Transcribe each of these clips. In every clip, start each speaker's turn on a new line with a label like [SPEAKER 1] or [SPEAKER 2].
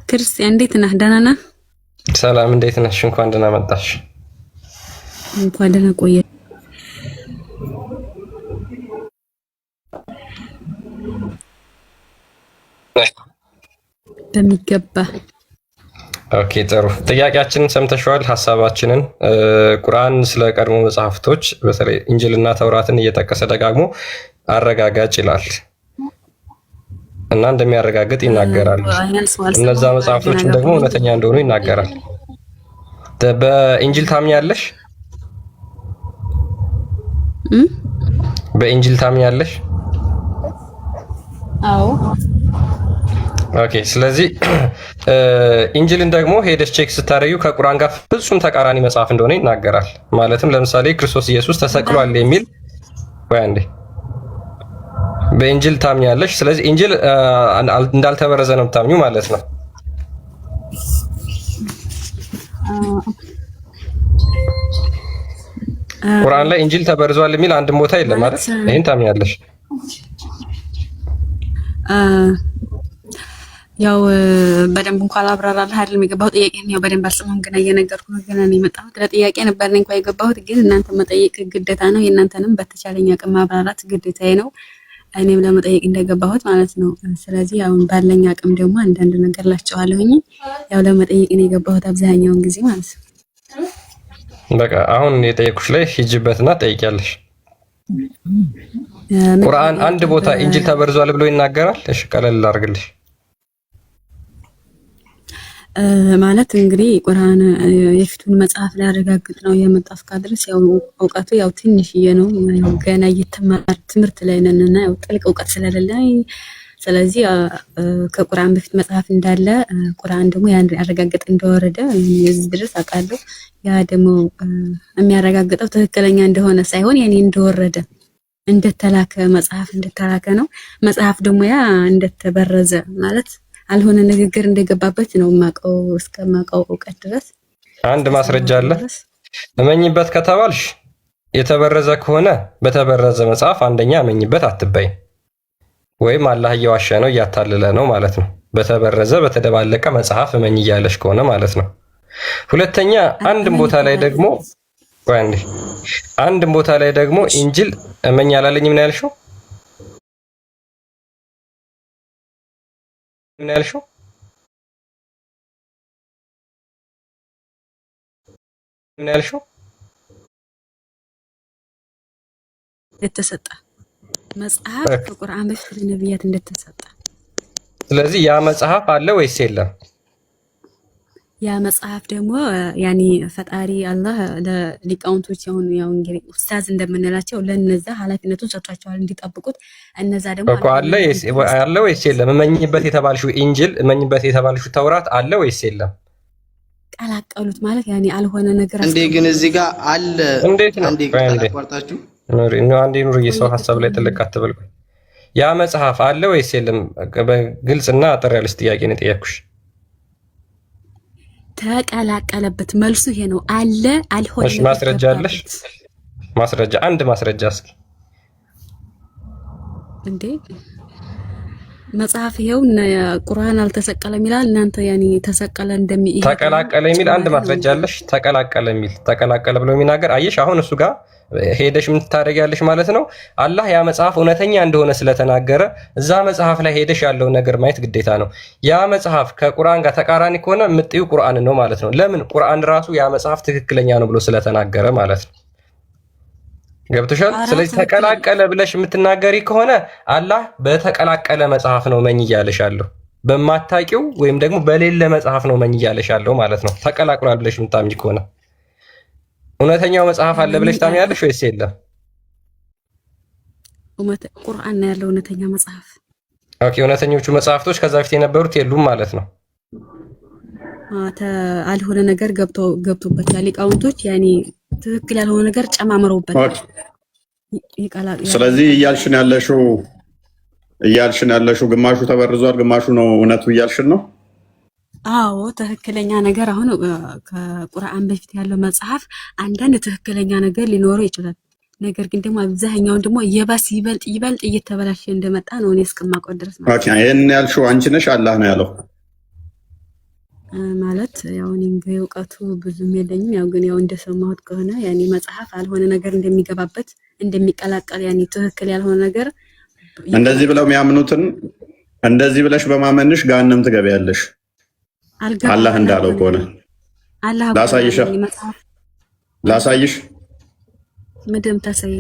[SPEAKER 1] ክርስቲያን እንዴት ነህ? ደህና ነህ?
[SPEAKER 2] ሰላም እንዴት ነሽ? እንኳን ደህና መጣሽ።
[SPEAKER 1] እንኳን ደህና ቆየ። በሚገባ
[SPEAKER 2] ኦኬ ጥሩ። ጥያቄያችንን ሰምተሽዋል። ሐሳባችንን ቁርአን ስለ ቀድሞ መጽሐፍቶች በተለይ ኢንጂልና ተውራትን እየጠቀሰ ደጋግሞ አረጋጋጭ ይላል እና እንደሚያረጋግጥ ይናገራል። እነዛ መጽሐፍቶችን ደግሞ እውነተኛ እንደሆኑ ይናገራል። በኢንጂል ታምኛለሽ? በኢንጂል ታምኛለሽ?
[SPEAKER 1] አዎ።
[SPEAKER 2] ኦኬ ስለዚህ ኢንጂልን ደግሞ ሄደሽ ቼክ ስታደርጊው ከቁርአን ጋር ፍጹም ተቃራኒ መጽሐፍ እንደሆነ ይናገራል። ማለትም ለምሳሌ ክርስቶስ ኢየሱስ ተሰቅሏል የሚል ወይ አንዴ በኢንጂል ታምኛለሽ። ስለዚህ ኢንጂል እንዳልተበረዘ ነው የምታምኙ ማለት ነው። ቁርአን ላይ ኢንጂል ተበርዟል የሚል አንድም ቦታ የለም ማለት ይሄን ታምኛለሽ?
[SPEAKER 1] ያው በደንብ እንኳን አብራራለህ አይደለም የገባሁት ጥያቄ ነው። ያው በደንብ አልሰማሁም ገና እየነገርኩህ ነው። ገና ነው የመጣሁት። ለጥያቄ ነበር እኔ እንኳን የገባሁት፣ ግን እናንተ መጠየቅ ግዴታ ነው። የእናንተንም በተቻለኝ አቅም ማብራራት ግዴታዬ ነው፣ እኔም ለመጠየቅ እንደገባሁት ማለት ነው። ስለዚህ አሁን ባለኝ አቅም ደግሞ አንዳንድ ነገር ላቸዋለሁኝ። ያው ለመጠየቅ ነው የገባሁት አብዛኛውን ጊዜ ማለት ነው።
[SPEAKER 2] በቃ አሁን የጠየኩሽ ላይ ሂጅበትና ጠይቂያለሽ። ቁርአን አንድ ቦታ ኢንጂል ተበርዟል ብሎ ይናገራል? እሺ ቀለል አድርግልሽ።
[SPEAKER 1] ማለት እንግዲህ ቁርአን የፊቱን መጽሐፍ ላይ ያረጋግጥ ነው የመጣው እስከድረስ ያው እውቀቱ ያው ትንሽዬ ነው። ያው ገና እየተማር ትምህርት ላይ ነንና ያው ጥልቅ እውቀት ስለሌለኝ ስለዚህ ከቁርአን በፊት መጽሐፍ እንዳለ ቁርአን ደግሞ ያን ያረጋግጥ እንደወረደ እዚህ ድረስ አውቃለሁ። ያ ደግሞ የሚያረጋግጠው ትክክለኛ እንደሆነ ሳይሆን ያኔ እንደወረደ እንደተላከ መጽሐፍ እንደተላከ ነው። መጽሐፍ ደግሞ ያ እንደተበረዘ ማለት አልሆነ ንግግር እንደገባበት ነው ማቀው እስከማቀው እውቀት ድረስ።
[SPEAKER 2] አንድ ማስረጃ አለ እመኝበት ከተባልሽ የተበረዘ ከሆነ በተበረዘ መጽሐፍ አንደኛ እመኝበት አትበይ፣ ወይም አላህ እየዋሸ ነው እያታለለ ነው ማለት ነው። በተበረዘ በተደባለቀ መጽሐፍ እመኝ እያለሽ ከሆነ ማለት ነው። ሁለተኛ አንድም ቦታ ላይ ደግሞ ኢንጂል እመኝ አላለኝም ነው ያልሽው? ምን ያልሽው? ምን ያልሽው?
[SPEAKER 1] የተሰጠ መጽሐፍ ከቁርአን በፊት ለነብያት እንደተሰጠ።
[SPEAKER 2] ስለዚህ ያ መጽሐፍ አለ ወይስ የለም?
[SPEAKER 1] ያ መጽሐፍ ደግሞ ያኒ ፈጣሪ አላህ ለሊቃውንቶች ያው እንግዲህ ኡስታዝ እንደምንላቸው ለነዛ ኃላፊነቱን ሰጥቷቸዋል እንዲጠብቁት። እነዛ ደግሞ
[SPEAKER 2] አለ ወይስ የለም? እመኝበት የተባልሽው ኢንጂል እመኝበት የተባልሽው ተውራት አለ ወይስ የለም?
[SPEAKER 1] ቀላቀሉት ማለት ያኒ አልሆነ ነገር
[SPEAKER 3] እንዴ ግን እዚህ ጋር አለ።
[SPEAKER 2] እንዴት ነው?
[SPEAKER 3] አቋርጣችሁ
[SPEAKER 2] አንዴ ኑር የሰው ሐሳብ ላይ ትልቅ አትበል። ያ መጽሐፍ አለ ወይስ የለም? በግልጽና አጠር ያለች ጥያቄ ነው የጠየኩሽ።
[SPEAKER 1] ተቀላቀለበት መልሱ ይሄ ነው። አለ አልሆነ።
[SPEAKER 2] እሺ ማስረጃ አለሽ? ማስረጃ አንድ ማስረጃ እስኪ።
[SPEAKER 1] እንዴ መጽሐፍ ይሄው ቁርአን አልተሰቀለም ይላል። እናንተ ያኒ ተሰቀለ
[SPEAKER 2] ተቀላቀለ የሚል አንድ ማስረጃ አለሽ? ተቀላቀለ የሚል ተቀላቀለ ብሎ የሚናገር አየሽ? አሁን እሱ ጋር ሄደሽ ምን ታደርጊያለሽ ማለት ነው። አላህ ያ መጽሐፍ እውነተኛ እንደሆነ ስለተናገረ እዛ መጽሐፍ ላይ ሄደሽ ያለውን ነገር ማየት ግዴታ ነው። ያ መጽሐፍ ከቁርአን ጋር ተቃራኒ ከሆነ የምትዩ ቁርአን ነው ማለት ነው። ለምን? ቁርአን ራሱ ያ መጽሐፍ ትክክለኛ ነው ብሎ ስለተናገረ ማለት ነው። ገብቶሻል? ስለዚህ ተቀላቀለ ብለሽ የምትናገሪ ከሆነ አላህ በተቀላቀለ መጽሐፍ ነው መኝ እያለሻለሁ። በማታቂው ወይም ደግሞ በሌለ መጽሐፍ ነው መኝ እያለሻለሁ ማለት ነው። ተቀላቅሏል ብለሽ የምታምኚ ከሆነ እውነተኛው መጽሐፍ አለ ብለሽ ታምኛለሽ ወይስ የለም?
[SPEAKER 1] ቁርአን ነው ያለው እውነተኛ መጽሐፍ።
[SPEAKER 2] ኦኬ እውነተኞቹ መጽሐፍቶች ከዛ በፊት የነበሩት የሉም ማለት ነው።
[SPEAKER 1] አልሆነ ነገር ገብቶበታል። ሊቃውንቶች ያኔ ትክክል ያልሆነ ነገር ጨማምረውበታል።
[SPEAKER 4] ስለዚህ እያልሽን ያለሽው ግማሹ ተበርዟል፣ ግማሹ ነው እውነቱ እያልሽን ነው?
[SPEAKER 1] አዎ ትክክለኛ ነገር አሁን ከቁርአን በፊት ያለው መጽሐፍ አንዳንድ ትክክለኛ ነገር ሊኖረው ይችላል። ነገር ግን ደግሞ አብዛኛውን ደግሞ የባስ ይበልጥ እየተበላሸ እንደመጣ ነው እኔ እስከማውቀው ድረስ ማለት ነው።
[SPEAKER 4] ይሄን ያልሽው አንቺ ነሽ? አላህ ነው ያለው?
[SPEAKER 1] ማለት ያው እኔ እንግዲህ እውቀቱ ብዙም የለኝም። ያው ግን ያው እንደሰማሁት ከሆነ ያኔ መጽሐፍ አልሆነ ነገር እንደሚገባበት እንደሚቀላቀል ያኔ ትክክል ያልሆነ ነገር
[SPEAKER 4] እንደዚህ ብለው የሚያምኑትን እንደዚህ ብለሽ በማመንሽ ገሃነም ትገቢያለሽ። አላህ እንዳለው ከሆነ ላሳይሽ
[SPEAKER 1] ምንም ታሳይ።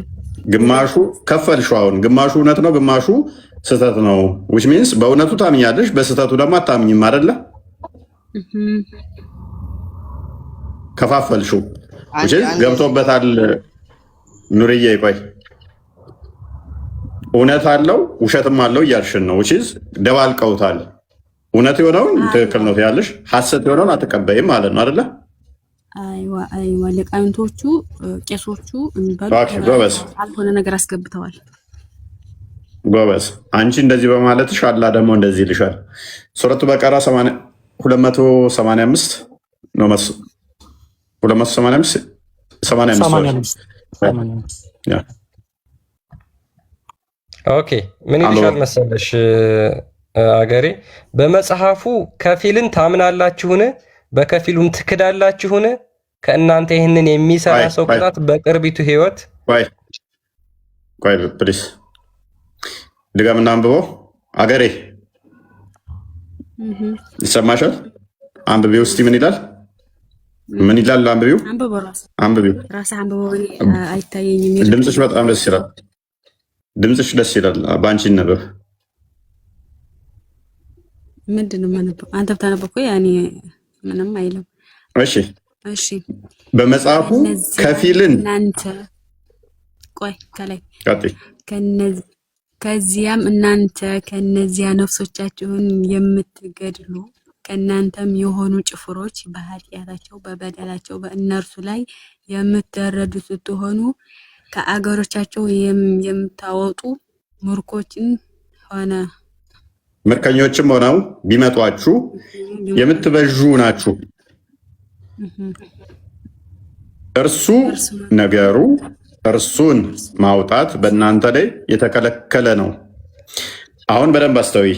[SPEAKER 4] ግማሹ ከፈልሽው። አሁን ግማሹ እውነት ነው፣ ግማሹ ስህተት ነው። which means በእውነቱ ታምኛለሽ፣ በስህተቱ ደግሞ አታምኝም አይደለ? ከፋፈልሽው። ገብቶበታል። ኑርዬ ቆይ እውነት አለው ውሸትም አለው እያልሽን ነው። ደባልቀውታል። እውነት የሆነውን ትክክል ነው ትያለሽ፣ ሐሰት የሆነውን አትቀበይም ማለት ነው አይደለ?
[SPEAKER 1] አይዋ ሊቃውንቶቹ ቄሶቹ
[SPEAKER 4] ጎበዝ
[SPEAKER 1] አልሆነ ነገር አስገብተዋል።
[SPEAKER 4] ጎበዝ አንቺ እንደዚህ በማለትሽ አላህ ደግሞ እንደዚህ ይልሻል። ሱረቱ በቀራ 285 ነው 285
[SPEAKER 2] ኦኬ ምን ይልሻል መሰለሽ አገሬ፣ በመጽሐፉ ከፊልን ታምናላችሁን? በከፊሉም ትክዳላችሁን? ከእናንተ ይህንን የሚሰራ ሰው ቅጣት በቅርቢቱ ህይወት። ቆይ ፕሊስ ድገምና አንብበው አገሬ። ይሰማሻል? አንብቤው እስቲ ምን ይላል? ምን ይላል? አንብቤው አንብቤው። ድምፅሽ በጣም ደስ ይላል። ድምፅሽ ደስ ይላል። በአንቺ ይነበብ።
[SPEAKER 1] ምንድን ነው የማነበው? አንተ ብታነበው እኮ ያኔ ምንም አይልም።
[SPEAKER 4] እሺ በመጽሐፉ ከፊልን
[SPEAKER 1] እናንተ ቆይ ከላይ ከዚያም እናንተ ከነዚያ ነፍሶቻችሁን የምትገድሉ ከእናንተም የሆኑ ጭፍሮች በኃጢአታቸው በበደላቸው በእነርሱ ላይ የምትረዱ ስትሆኑ ከአገሮቻቸው የምታወጡ
[SPEAKER 4] ምርኮኞችም ሆነው ቢመጧችሁ የምትበዡ ናችሁ። እርሱን ማውጣት በእናንተ ላይ የተከለከለ ነው። አሁን በደንብ አስተውይ።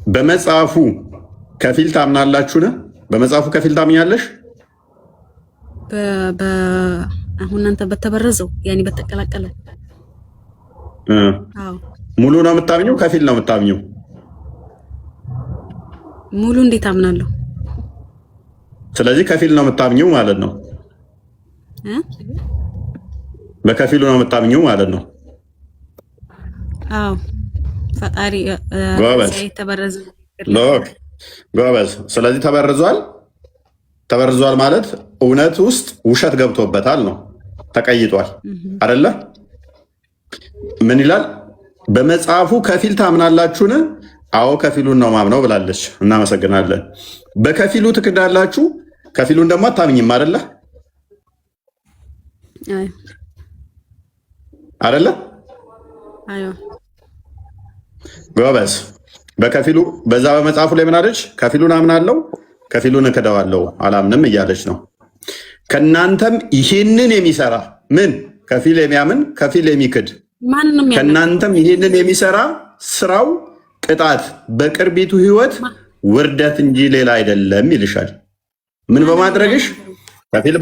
[SPEAKER 4] በመጽሐፉ ከፊል ታምናላችሁን? በመጽሐፉ ከፊል ታምኛለሽ?
[SPEAKER 1] አሁን አንተ በተበረዘው ያኔ በተቀላቀለ
[SPEAKER 4] ሙሉ ነው የምታምኘው? ከፊል ነው የምታምኘው?
[SPEAKER 1] ሙሉ እንዴት አምናለሁ?
[SPEAKER 4] ስለዚህ ከፊል ነው የምታምኘው ማለት ነው። በከፊሉ ነው የምታምኘው ማለት ነው።
[SPEAKER 1] አዎ ፈጣሪ ተበረዘ።
[SPEAKER 4] ጎበዝ። ስለዚህ ተበርዟል ማለት እውነት ውስጥ ውሸት ገብቶበታል ነው። ተቀይጧል አይደለ? ምን ይላል? በመጽሐፉ ከፊል ታምናላችሁን? አዎ ከፊሉን ነው ማምነው ብላለች። እናመሰግናለን። በከፊሉ ትክዳላችሁ፣ ከፊሉን ደግሞ አታምኝም አይደለ? አይደለ? ጎበዝ። በከፊሉ በዛ በመጽሐፉ ላይ ምን አለች? ከፊሉን አምናለሁ፣ ከፊሉን እክደዋለሁ አላምንም እያለች ነው። ከናንተም ይሄንን የሚሰራ ምን ከፊል የሚያምን ከፊል የሚክድ ከናንተም ይሄንን የሚሰራ ስራው ቅጣት በቅርቢቱ ህይወት ውርደት እንጂ ሌላ አይደለም ይልሻል። ምን በማድረግሽ? ከፊል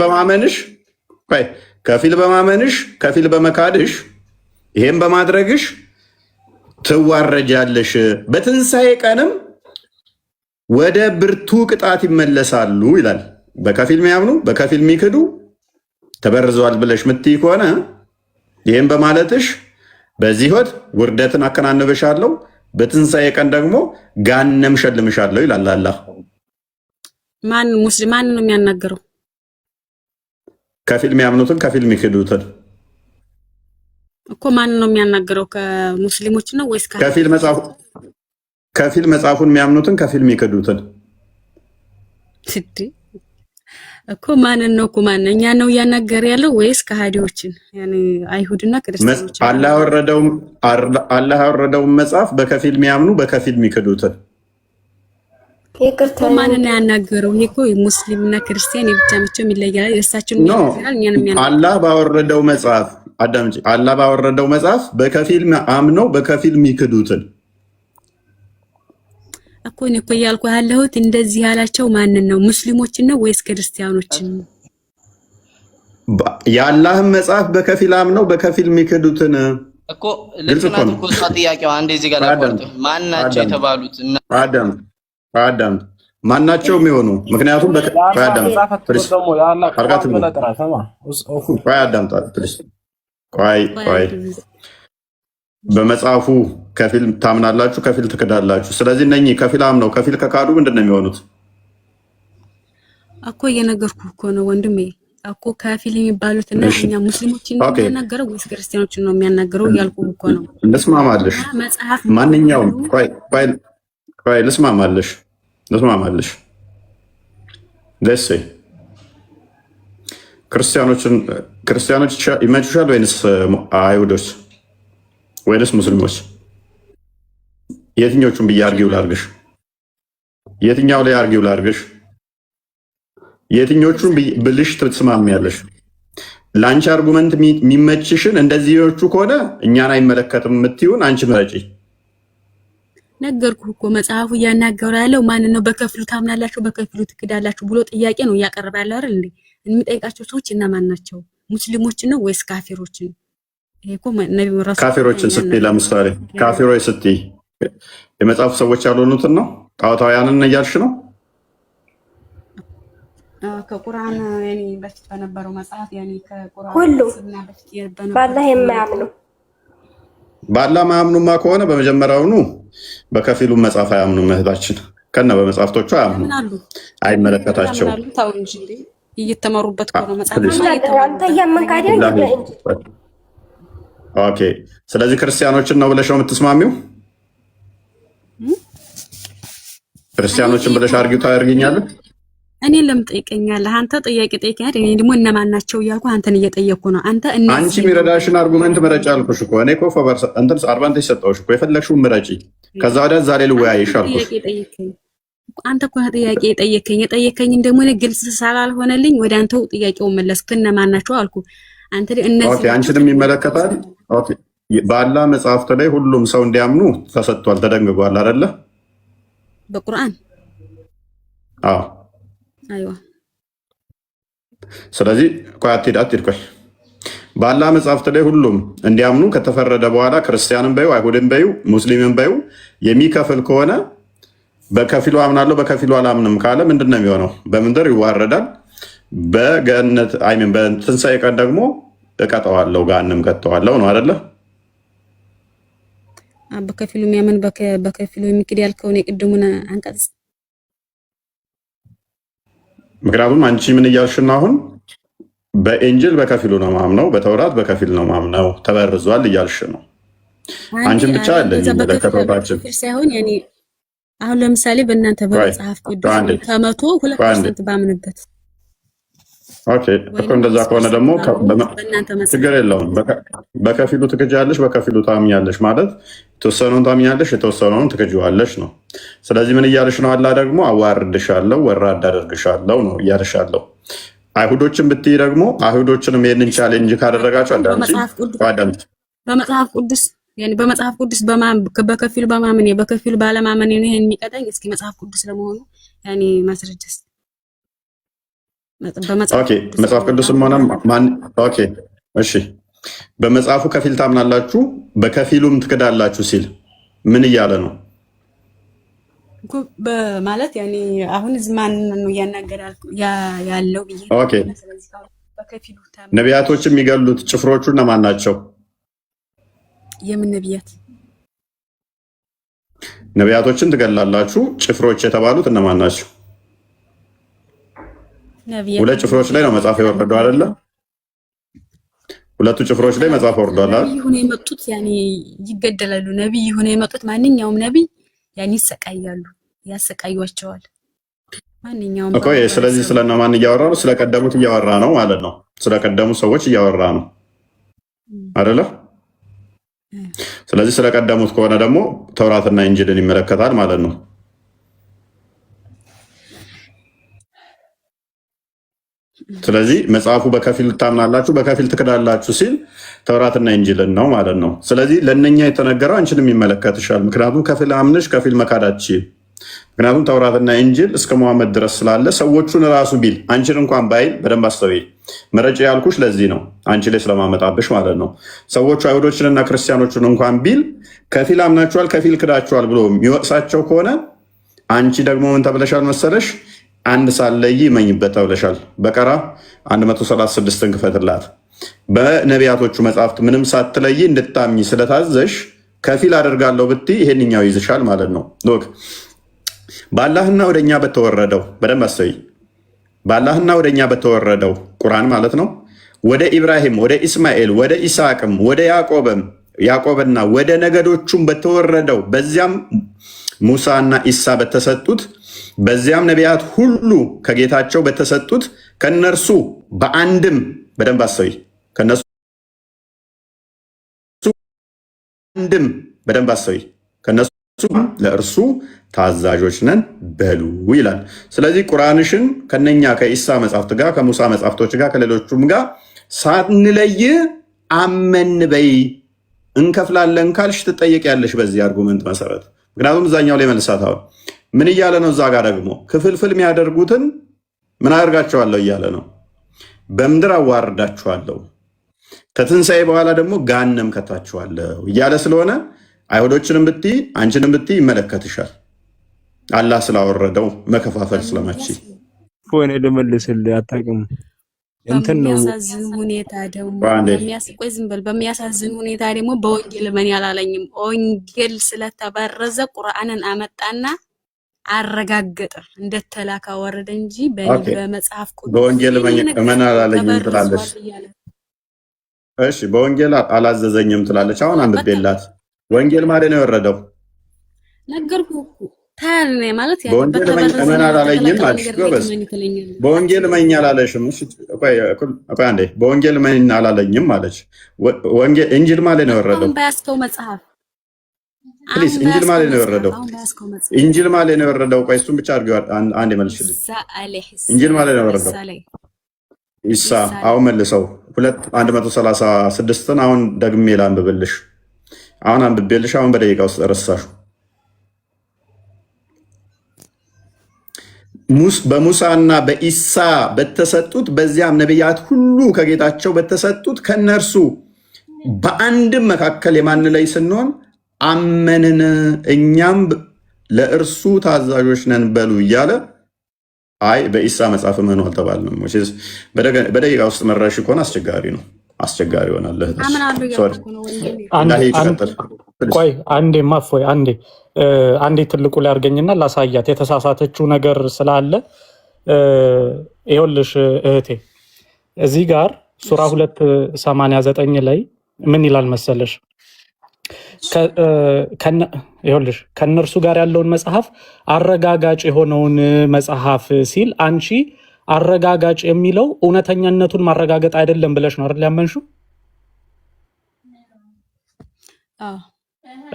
[SPEAKER 4] በማመንሽ ከፊል በመካድሽ ይሄን በማድረግሽ ትዋረጃለሽ። በትንሣኤ ቀንም ወደ ብርቱ ቅጣት ይመለሳሉ ይላል። በከፊል የሚያምኑ በከፊል የሚክዱ ተበርዘዋል ብለሽ ምትይ ከሆነ ይህም በማለትሽ በዚህ ህይወት ውርደትን አከናንበሻለሁ፣ በትንሣኤ ቀን ደግሞ ጋነም ሸልምሻለሁ ይላል አላህ።
[SPEAKER 1] ማን ሙስሊም ማን ነው የሚያናገረው?
[SPEAKER 4] ከፊል የሚያምኑትን ከፊል የሚክዱትን
[SPEAKER 1] እኮ ማን ነው የሚያናገረው? ከሙስሊሞች ነው ወይስ
[SPEAKER 4] ከፊል መጽሐፉን የሚያምኑትን ከፊል የሚክዱትን
[SPEAKER 1] እኮ ማንን ነው? እኮ ማን እኛ ነው እያናገረ ያለው ወይስ ከሃዲዎችን? ያኔ አይሁድና ክርስቲያኖች? አላህ ያወረደውን መጽሐፍ በከፊል የሚያምኑ በከፊል የሚክዱትን እኮ ማንን ነው ያናገረው? ይሄ እኮ ሙስሊምና ክርስቲያን የብቻ ምቸው ይለያል። የእሳችን
[SPEAKER 4] አላህ ባወረደው መጽሐፍ አዳምጪ። አላህ ባወረደው መጽሐፍ በከፊል አምነው በከፊል የሚክዱትን
[SPEAKER 1] እኮ እኔ እኮ እያልኩ ያለሁት እንደዚህ ያላቸው ማንን ነው? ሙስሊሞችን ነው ወይስ ክርስቲያኖችን ነው?
[SPEAKER 4] የአላህን መጽሐፍ በከፊል አምነው በከፊል የሚክዱትን
[SPEAKER 3] እኮ ልክ ናት እኮ እሷ። ጥያቄው አንዴ እዚህ ጋር ላቋርጥ። ማን ናቸው የተባሉት?
[SPEAKER 4] አዳም ማን ናቸው የሚሆኑ? ምክንያቱም በመጽሐፉ ከፊል ታምናላችሁ፣ ከፊል ትክዳላችሁ። ስለዚህ እነኚህ ከፊል አምነው ከፊል ከካዱ ምንድን ነው የሚሆኑት?
[SPEAKER 1] እኮ እየነገርኩህ እኮ ነው ወንድሜ። እኮ ከፊል የሚባሉት እና እኛ ሙስሊሞችን ነው የሚያናገረው ወይስ ክርስቲያኖችን ነው የሚያናገረው እያልኩህ እኮ ነው።
[SPEAKER 4] ልስማማለሽ። ማንኛውም ቆይ ልስማማለሽ ደስ ክርስቲያኖች ይመቹሻል ወይንስ አይሁዶች ወይንስ ሙስሊሞች? የትኞቹን ብዬ አርጊው ላርግሽ? የትኛው ላይ አርጊው ላርግሽ? የትኞቹን ብልሽ ትስማሚያለሽ? ለአንቺ አርጉመንት የሚመችሽን እንደዚህዎቹ ከሆነ እኛን አይመለከትም የምትይውን አንቺ ምረጪ።
[SPEAKER 1] ነገርኩህ እኮ መጽሐፉ እያናገረ ያለው ማን ነው? በከፊሉ ታምናላችሁ በከፊሉ ትክዳላችሁ ብሎ ጥያቄ ነው እያቀረበ ያለው አይደል እንዴ? የሚጠይቃቸው ሰዎች እነማን ናቸው? ሙስሊሞችን ነው ወይስ ካፊሮችን? ይሄ እኮ ነብዩ ራሱ
[SPEAKER 4] ካፊሮችን ስትይ ለምሳሌ ካፊሮች ስትይ የመጽሐፉ ሰዎች ያልሆኑትን ነው? ጣዖታውያንን እያልሽ ነው?
[SPEAKER 1] ከቁርአን ያኔ በፊት በነበረው መጽሐፍ ያኔ ከቁርአን
[SPEAKER 5] ሁሉ በአላህ የማያምኑ
[SPEAKER 4] በአላህ ማያምኑማ ከሆነ በመጀመሪያውኑ በከፊሉ መጽሐፍ አያምኑም። እህታችን ከነ በመጽሐፍቶቹ አያምኑም፣ አይመለከታቸውም።
[SPEAKER 1] ታው እንጂ እየተመሩበት ከሆነ መጽሐፍ
[SPEAKER 5] አንተ እያመንክ አይደል እንጂ።
[SPEAKER 4] ኦኬ፣ ስለዚህ ክርስቲያኖችን ነው ብለሽ ነው የምትስማሚው? ክርስቲያኖችን ብለሽ አርጊው ታደርጊኛለህ?
[SPEAKER 1] እኔ ለምን ጠይቀኛለህ? አንተ ጥያቄ ጠይቀኛል። እኔ ደግሞ እነማን ናቸው እያልኩ አንተን እየጠየቅኩ ነው። አንተ
[SPEAKER 4] አንቺ የሚረዳሽን አርጉመንት ምረጭ አልኩሽ እኮ። እኔ እኮ እንትን አድቫንቴጅ ሰጠሁሽ እኮ። የፈለግሽውን ምረጪ። ከዛ ወዲያ ዛሬ ልወያይሽ አልኩሽ።
[SPEAKER 1] አንተ እኮ ጥያቄ የጠየከኝን ደግሞ እኔ ግልጽ ስላልሆነልኝ ወደ አንተው ጥያቄውን መለስኩ። እነማን ናቸው አልኩ። አንተ እነዚህ
[SPEAKER 4] አንቺንም ይመለከታል። በአላህ መጽሐፍት ላይ ሁሉም ሰው እንዲያምኑ ተሰጥቷል፣ ተደንግጓል አይደለ?
[SPEAKER 1] በቁርአን
[SPEAKER 4] አዎ።
[SPEAKER 1] አይዋ
[SPEAKER 4] ስለዚህ ቆይ አትሂድ ቆይ። በአላህ መጽሐፍት ላይ ሁሉም እንዲያምኑ ከተፈረደ በኋላ ክርስቲያንም በዩ አይሁድም በዩ ሙስሊምም በዩ የሚከፍል ከሆነ በከፊሉ አምናለሁ በከፊሉ አላምንም ካለ ምንድን ነው የሚሆነው? በምንድር ይዋረዳል። በገነት አይምን በትንሣኤ ቀን ደግሞ እቀጠዋለሁ፣ ጋንም ከተዋለሁ ነው አይደለ?
[SPEAKER 1] በከፊሉ የሚያምን በከፊሉ የሚክድ ያልከውን የቅድሙን አንቀጽ
[SPEAKER 4] ምክንያቱም አንቺ ምን እያልሽና አሁን በኤንጅል በከፊሉ ነው ማምነው፣ በተውራት በከፊል ነው ማምነው ተበርዟል እያልሽ ነው። አንቺን ብቻ አይደለም የሚመለከተውባችን
[SPEAKER 1] ሳይሆን ያኔ አሁን ለምሳሌ በእናንተ በመጽሐፍ ቅዱስ ከመቶ 2% ባምንበት
[SPEAKER 4] ኦኬ እኮ እንደዛ ከሆነ ደግሞ ችግር የለውም። በከፊሉ ትክጃለሽ፣ በከፊሉ ታምኛለሽ ማለት የተወሰነውን ታምኛለሽ፣ የተወሰነውን ትክጅዋለሽ ነው። ስለዚህ ምን እያልሽ ነው? አላህ ደግሞ አዋርድሻለሁ፣ ወራዳ አደርግሻለሁ ነው እያልሻለሁ። አይሁዶችን ብትይ ደግሞ አይሁዶችንም ይህንን ቻሌንጅ ካደረጋቸው
[SPEAKER 1] በመጽሐፍ ቅዱስ በከፊሉ በማመን በከፊሉ ባለማመን ይሄን የሚቀጣኝ እስኪ መጽሐፍ ቅዱስ ለመሆኑ ያኔ ማስረጃስ?
[SPEAKER 4] መጽሐፍ ቅዱስም ሆነ እሺ፣ በመጽሐፉ ከፊል ታምናላችሁ በከፊሉም ትክዳላችሁ ሲል ምን እያለ ነው
[SPEAKER 1] ማለት? ያኔ አሁን ማን ነው እያናገረ ያለው ብዬ
[SPEAKER 4] ነቢያቶች የሚገሉት ጭፍሮቹ እነማን ናቸው?
[SPEAKER 1] የምን ነቢያት?
[SPEAKER 4] ነቢያቶችን ትገላላችሁ፣ ጭፍሮች የተባሉት እነማን ናቸው? ሁለት ጭፍሮች ላይ ነው መጽሐፍ የወረደው አይደለ? ሁለቱ ጭፍሮች ላይ መጽሐፍ ወርዷል አይደል?
[SPEAKER 1] ነብይ ሆነው የመጡት ያኔ ይገደላሉ። ነብይ ሆነው የመጡት ማንኛውም ነብይ ያኔ ይሰቃያሉ፣ ያሰቃዩዋቸዋል። ማንኛውም
[SPEAKER 4] እኮ ስለዚህ ስለነማን እያወራ ነው? ስለቀደሙት እያወራ ነው ማለት ነው። ስለቀደሙት ሰዎች እያወራ ነው አይደለ? ስለዚህ ስለቀደሙት ከሆነ ደግሞ ተውራትና ኢንጂልን ይመለከታል ማለት ነው። ስለዚህ መጽሐፉ በከፊል ታምናላችሁ በከፊል ትክዳላችሁ ሲል ተውራትና ኢንጂልን ነው ማለት ነው። ስለዚህ ለእነኛ የተነገረው አንቺንም ይመለከትሻል። ምክንያቱም ከፊል አምነሽ ከፊል መካዳች ምክንያቱም ተውራትና ኢንጂል እስከ መሐመድ ድረስ ስላለ ሰዎቹን ራሱ ቢል አንቺን እንኳን ባይል በደንብ አስተውይ። መረጃ ያልኩሽ ለዚህ ነው፣ አንቺ ላይ ስለማመጣብሽ ማለት ነው። ሰዎቹ አይሁዶችንና ክርስቲያኖችን እንኳን ቢል ከፊል አምናችኋል፣ ከፊል ክዳችኋል ብሎ የሚወቅሳቸው ከሆነ አንቺ ደግሞ ምን ተብለሻል መሰለሽ? አንድ ሳለይ መኝበት ተብለሻል። በቀራ 136ን ክፈትላት። በነቢያቶቹ መጽሐፍት ምንም ሳትለይ እንድታምኝ ስለታዘሽ ከፊል አደርጋለሁ ብትይ ይሄንኛው ይዝሻል ማለት ነው። ሎክ በአላህና ወደኛ በተወረደው በደንብ አስተውይ። በአላህና ወደኛ በተወረደው ቁርአን ማለት ነው ወደ ኢብራሂም፣ ወደ ኢስማኤል፣ ወደ ኢስሐቅም፣ ወደ ያዕቆብና ወደ ነገዶቹም በተወረደው በዚያም ሙሳና ኢሳ በተሰጡት በዚያም ነቢያት ሁሉ ከጌታቸው በተሰጡት ከነርሱ በአንድም በደንብ አስተውይ ከነሱ አንድም በደንብ አስተውይ ከነሱ ለእርሱ ታዛዦች ነን በሉ ይላል። ስለዚህ ቁርአንሽን ከነኛ ከኢሳ መጽሐፍት ጋር ከሙሳ መጽሐፍቶች ጋር ከሌሎቹም ጋር ሳንለይ አመን በይ። እንከፍላለን ካልሽ ትጠየቂያለሽ በዚህ አርጉመንት መሰረት። ምክንያቱም እዛኛው ላይ መልሳት አሁን ምን እያለ ነው? እዛ ጋር ደግሞ ክፍልፍል የሚያደርጉትን ምን አደርጋቸዋለሁ እያለ ነው። በምድር አዋርዳችኋለሁ፣ ከትንሣኤ በኋላ ደግሞ ጋነም ከታችኋለሁ እያለ ስለሆነ አይሁዶችንም ብትይ አንቺንም ብትይ ይመለከትሻል። አላህ ስላወረደው መከፋፈል ስለማች
[SPEAKER 6] ሆነ ልመልስልህ አታውቅም። እንትን ነው
[SPEAKER 1] በሚያሳዝን ሁኔታ ደግሞ በሚያሳዝን ሁኔታ ደግሞ በወንጌል ምን ያላለኝም ወንጌል ስለተበረዘ ቁርአንን አመጣና አረጋገጠ እንደተላካ ወረደ እንጂ በመጽሐፍ ቅዱስ
[SPEAKER 4] በወንጌል ምን አላለኝም ትላለች። እሺ በወንጌል አላዘዘኝም ትላለች። አሁን አንብቤላት ወንጌል ማለት ነው የወረደው
[SPEAKER 1] ነገርኩህ እኮ ታልኔ ማለት ያ
[SPEAKER 4] በወንጌል ምን አላለኝም አልሽ። ጎበዝ በወንጌል ምን አላለሽም። እሺ ቆይ አንዴ በወንጌል ምን አላለኝም አለች። ወንጌል ኢንጂል ማለት ነው የወረደው።
[SPEAKER 1] ባያስከው መጽሐፍ
[SPEAKER 4] ፕሊዝ ኢንጂል ማለት ነው የወረደው። ኢንጂል ማለት ነው የወረደው። ቆይ እሱን ብቻ አድርገው አንዴ መልሽልኝ። ኢንጂል ማለት ነው የወረደው ኢሳ። አሁን መልሰው 136ን አሁን ደግሜ ላንብብልሽ። አሁን አንብቤልሽ አሁን በደቂቃ ውስጥ ረሳሹ። በሙሳና በኢሳ በተሰጡት በዚያም ነቢያት ሁሉ ከጌታቸው በተሰጡት ከነርሱ በአንድም መካከል የማንለይ ስንሆን አመንን፣ እኛም ለእርሱ ታዛዦች ነን በሉ እያለ አይ በኢሳ መጽሐፍ እመኑ አልተባልንም። በደቂቃ ውስጥ መራሽ ከሆነ አስቸጋሪ ነው፣ አስቸጋሪ ይሆናል።
[SPEAKER 6] ቆይ አንዴ ማፎይ አንዴ ትልቁ ላይ አድርገኝና ላሳያት የተሳሳተችው ነገር ስላለ። ይኸውልሽ እህቴ እዚህ ጋር ሱራ 289 ላይ ምን ይላል መሰለሽ? ይኸውልሽ ከእነርሱ ጋር ያለውን መጽሐፍ አረጋጋጭ የሆነውን መጽሐፍ ሲል አንቺ አረጋጋጭ የሚለው እውነተኛነቱን ማረጋገጥ አይደለም ብለሽ ነው አይደል ያመንሽው?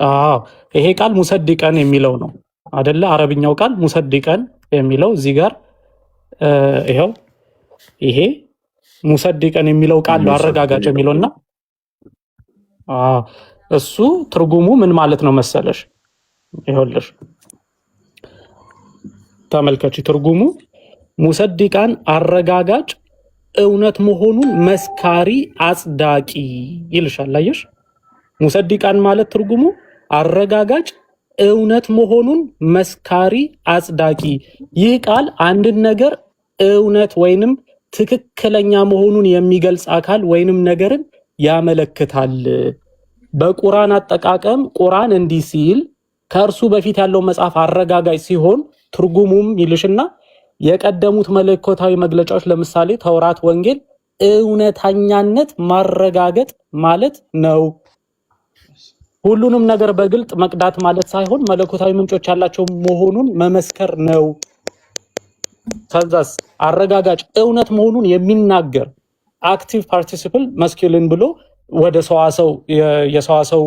[SPEAKER 6] አዎ ይሄ ቃል ሙሰዲቀን የሚለው ነው አይደለ? አረብኛው ቃል ሙሰዲቀን የሚለው እዚህ ጋር ይሄው ይሄ ሙሰዲቀን የሚለው ቃል ነው አረጋጋጭ የሚለውና እሱ ትርጉሙ ምን ማለት ነው መሰለሽ? ይኸውልሽ ተመልከቺ ትርጉሙ ሙሰዲቃን አረጋጋጭ እውነት መሆኑን መስካሪ አጽዳቂ ይልሻል። አየሽ ሙሰዲቃን ማለት ትርጉሙ አረጋጋጭ እውነት መሆኑን መስካሪ አጽዳቂ። ይህ ቃል አንድን ነገር እውነት ወይንም ትክክለኛ መሆኑን የሚገልጽ አካል ወይንም ነገርን ያመለክታል። በቁርአን አጠቃቀም ቁርአን እንዲህ ሲል ከእርሱ በፊት ያለው መጽሐፍ አረጋጋጭ ሲሆን ትርጉሙም ይልሽና የቀደሙት መለኮታዊ መግለጫዎች ለምሳሌ ተውራት፣ ወንጌል እውነተኛነት ማረጋገጥ ማለት ነው። ሁሉንም ነገር በግልጥ መቅዳት ማለት ሳይሆን መለኮታዊ ምንጮች ያላቸው መሆኑን መመስከር ነው። ከዛስ አረጋጋጭ እውነት መሆኑን የሚናገር አክቲቭ ፓርቲሲፕል መስኪሊን ብሎ ወደ ሰዋሰው የሰዋሰው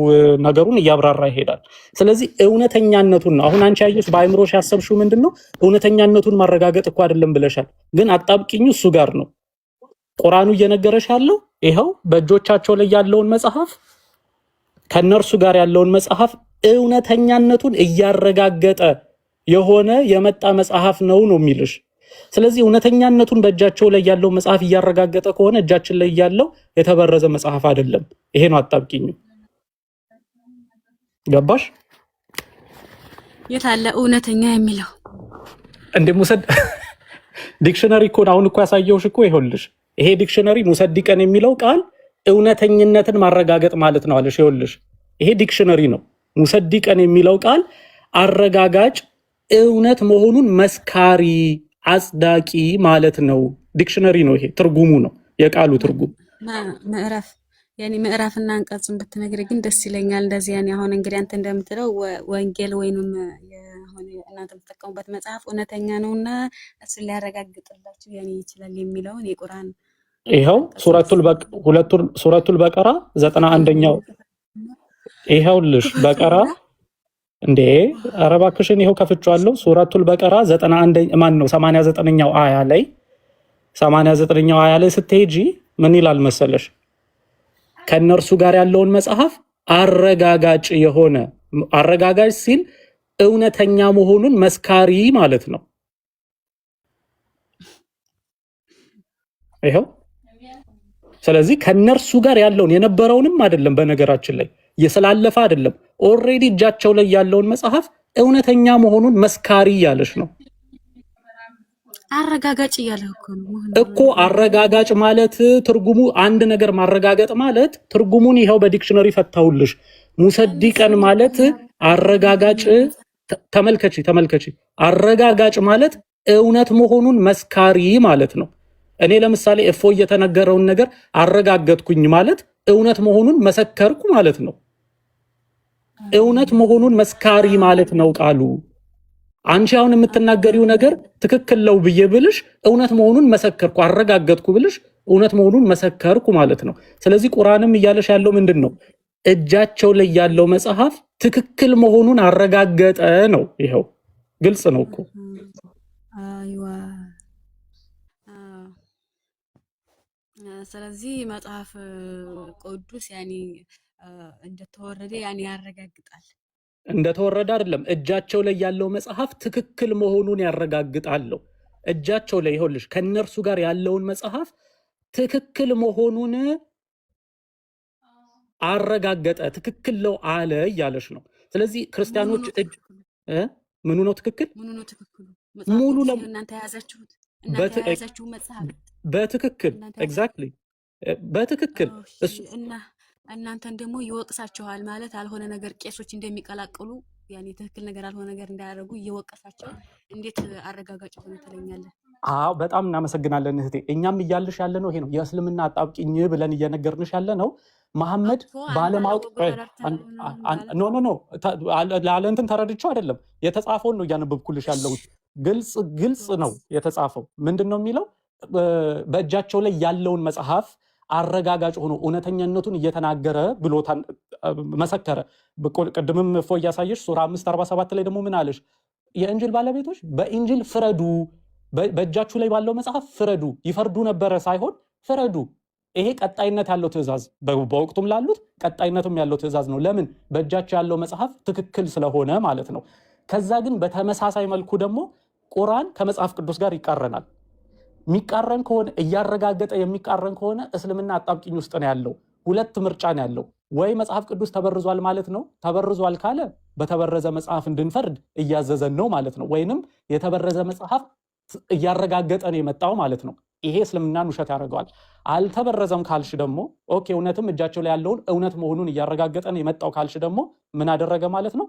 [SPEAKER 6] ነገሩን እያብራራ ይሄዳል። ስለዚህ እውነተኛነቱን ነው አሁን አንቺ ያየሽ በአይምሮሽ ያሰብሽው ምንድነው? እውነተኛነቱን ማረጋገጥ እኮ አይደለም ብለሻል። ግን አጣብቂኙ እሱ ጋር ነው። ቁርአኑ እየነገረሽ ያለው ይኸው በእጆቻቸው ላይ ያለውን መጽሐፍ ከነርሱ ጋር ያለውን መጽሐፍ እውነተኛነቱን እያረጋገጠ የሆነ የመጣ መጽሐፍ ነው የሚልሽ። ስለዚህ እውነተኛነቱን በእጃቸው ላይ ያለው መጽሐፍ እያረጋገጠ ከሆነ እጃችን ላይ ያለው የተበረዘ መጽሐፍ አይደለም። ይሄ ነው አጣብቂኙ። ገባሽ?
[SPEAKER 1] የት አለ እውነተኛ የሚለው
[SPEAKER 6] እንደ ሙሰድ ዲክሽነሪ እኮ አሁን እኮ ያሳየውሽ እኮ ይኸውልሽ፣ ይሄ ዲክሽነሪ ሙሰዲቀን የሚለው ቃል እውነተኝነትን ማረጋገጥ ማለት ነው አለሽ። ይኸውልሽ ይሄ ዲክሽነሪ ነው። ሙሰዲቀን የሚለው ቃል አረጋጋጭ፣ እውነት መሆኑን መስካሪ፣ አጽዳቂ ማለት ነው። ዲክሽነሪ ነው። ይሄ ትርጉሙ ነው፣ የቃሉ ትርጉም።
[SPEAKER 1] ምዕራፍ ያኔ ምዕራፍና አንቀጽን ብትነግሪ ግን ደስ ይለኛል። እንደዚህ ያኔ አሁን እንግዲህ አንተ እንደምትለው ወንጌል ወይንም የሆነ እናንተ የምትጠቀሙበት መጽሐፍ እውነተኛ ነውና እሱን ሊያረጋግጥላችሁ ያኔ ይችላል የሚለውን የቁርአን
[SPEAKER 6] ይሄው ሱረቱል በቀራ 91ኛው ይሄውልሽ በቀራ እንዴ ኧረ እባክሽን ይሄው ከፍቼዋለሁ። ሱረቱል በቀራ 91 ማን ነው 89ኛው አያ ላይ 89ኛው አያ ላይ ስትሄጂ ምን ይላል መሰለሽ? ከነርሱ ጋር ያለውን መጽሐፍ አረጋጋጭ የሆነ አረጋጋጭ ሲል እውነተኛ መሆኑን መስካሪ ማለት ነው። ይሄው ስለዚህ ከነርሱ ጋር ያለውን የነበረውንም አይደለም፣ በነገራችን ላይ የስላለፈ አይደለም፣ ኦልሬዲ እጃቸው ላይ ያለውን መጽሐፍ እውነተኛ መሆኑን መስካሪ ያለሽ ነው።
[SPEAKER 1] አረጋጋጭ እያለ
[SPEAKER 6] እኮ አረጋጋጭ ማለት ትርጉሙ አንድ ነገር ማረጋገጥ ማለት ትርጉሙን ይኸው በዲክሽነሪ ፈታውልሽ። ሙሰዲቀን ማለት አረጋጋጭ፣ ተመልከቺ አረጋጋጭ ማለት እውነት መሆኑን መስካሪ ማለት ነው። እኔ ለምሳሌ እፎይ የተነገረውን ነገር አረጋገጥኩኝ ማለት እውነት መሆኑን መሰከርኩ ማለት ነው። እውነት መሆኑን መስካሪ ማለት ነው ቃሉ። አንቺ አሁን የምትናገሪው ነገር ትክክል ነው ብዬ ብልሽ እውነት መሆኑን መሰከርኩ፣ አረጋገጥኩ ብልሽ እውነት መሆኑን መሰከርኩ ማለት ነው። ስለዚህ ቁርአንም እያለሽ ያለው ምንድን ነው? እጃቸው ላይ ያለው መጽሐፍ ትክክል መሆኑን አረጋገጠ ነው። ይኸው ግልጽ ነው እኮ።
[SPEAKER 1] አይዋ ስለዚህ መጽሐፍ ቅዱስ ያኔ እንደተወረደ ያኔ ያረጋግጣል።
[SPEAKER 6] እንደተወረደ አይደለም፣ እጃቸው ላይ ያለው መጽሐፍ ትክክል መሆኑን ያረጋግጣል። እጃቸው ላይ ይኸውልሽ ከነርሱ ጋር ያለውን መጽሐፍ ትክክል መሆኑን አረጋገጠ፣ ትክክል ነው አለ እያለሽ ነው። ስለዚህ ክርስቲያኖች ምኑ ነው ትክክል? ሙሉ
[SPEAKER 1] እናንተ ያዛችሁት መጽሐፍ
[SPEAKER 6] በትክክል ኤግዛክትሊ በትክክል
[SPEAKER 1] እና እናንተን ደግሞ ይወቅሳችኋል ማለት አልሆነ ነገር ቄሶች እንደሚቀላቅሉ ያኔ ትክክል ነገር አልሆነ ነገር እንዳያደርጉ እየወቀሳቸው እንዴት አረጋጋጭ ሆነ ትለኛለህ?
[SPEAKER 6] አዎ በጣም እናመሰግናለን እህቴ። እኛም እያልሽ ያለ ነው ይሄ ነው የእስልምና አጣብቂኝ ብለን እየነገርንሽ ያለ ነው። መሐመድ ባለማወቅ ኖ ለአለንትን ተረድቼው አይደለም የተጻፈውን ነው እያነበብኩልሽ ያለሁት። ግልጽ ነው የተጻፈው። ምንድን ነው የሚለው? በእጃቸው ላይ ያለውን መጽሐፍ አረጋጋጭ ሆኖ እውነተኛነቱን እየተናገረ ብሎ መሰከረ። ቅድምም እፎ እያሳየሽ ሱራ 547 ላይ ደግሞ ምን አለሽ? የእንጅል ባለቤቶች በእንጅል ፍረዱ፣ በእጃችሁ ላይ ባለው መጽሐፍ ፍረዱ። ይፈርዱ ነበረ ሳይሆን ፍረዱ። ይሄ ቀጣይነት ያለው ትእዛዝ፣ በወቅቱም ላሉት ቀጣይነትም ያለው ትእዛዝ ነው። ለምን? በእጃቸው ያለው መጽሐፍ ትክክል ስለሆነ ማለት ነው። ከዛ ግን በተመሳሳይ መልኩ ደግሞ ቁርአን ከመጽሐፍ ቅዱስ ጋር ይቃረናል። የሚቃረን ከሆነ እያረጋገጠ የሚቃረን ከሆነ እስልምና አጣብቂኝ ውስጥ ነው ያለው። ሁለት ምርጫ ነው ያለው። ወይ መጽሐፍ ቅዱስ ተበርዟል ማለት ነው። ተበርዟል ካለ በተበረዘ መጽሐፍ እንድንፈርድ እያዘዘን ነው ማለት ነው። ወይንም የተበረዘ መጽሐፍ እያረጋገጠ ነው የመጣው ማለት ነው። ይሄ እስልምናን ውሸት ያደርገዋል። አልተበረዘም ካልሽ ደግሞ ኦኬ፣ እውነትም እጃቸው ላይ ያለውን እውነት መሆኑን እያረጋገጠ ነው የመጣው ካልሽ ደግሞ ምን አደረገ ማለት ነው?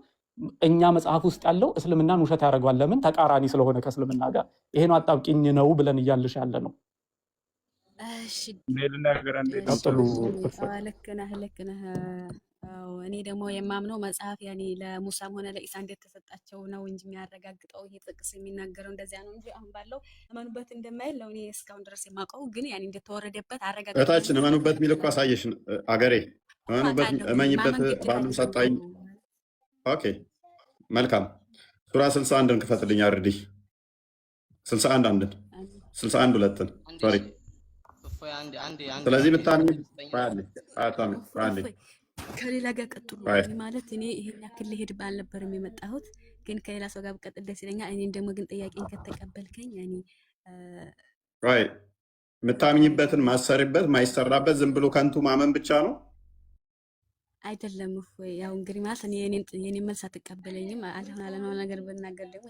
[SPEAKER 6] እኛ መጽሐፍ ውስጥ ያለው እስልምናን ውሸት ያደርገዋል። ለምን? ተቃራኒ ስለሆነ ከእስልምና ጋር። ይሄ ነው አጣብቂኝ ነው ብለን እያልሽ ያለ ነው።
[SPEAKER 1] ልክ ነህ። እኔ ደግሞ የማምነው መጽሐፍ ያኔ ለሙሳም ሆነ ለኢሳ እንደተሰጣቸው ነው እንጂ የሚያረጋግጠው ይሄ ጥቅስ የሚናገረው እንደዚያ ነው እንጂ አሁን ባለው እመኑበት እንደማይል ነው እኔ እስካሁን ድረስ የማውቀው። ግን ያኔ እንደተወረደበት አረጋግጠው
[SPEAKER 4] እታችን እመኑበት የሚል እኮ አሳየሽ አገሬ። እመኑበት እመኝበት ባንም ሰጣኝ። ኦኬ መልካም። ሱራ 61ን ክፈትልኝ አርዲ 61 2 ሶሪ። ስለዚህ ብታምኝ
[SPEAKER 1] ከሌላ ጋር ቀጥሉ ማለት እኔ ይሄን ያክል ልሄድ ባልነበረም የመጣሁት ግን ከሌላ ሰው ጋር ብቀጥል ደስ ይለኛል። እኔን ደግሞ ግን ጥያቄን ከተቀበልከኝ እኔ
[SPEAKER 4] አይ የምታምኝበትን ማሰርበት ማይሰራበት ዝም ብሎ ከንቱ ማመን ብቻ ነው
[SPEAKER 1] አይደለም ወይ? ያው እንግዲህ ማለት እኔ የኔን መልስ አትቀበለኝም። አለሆነ ነገር ብናገር ደግሞ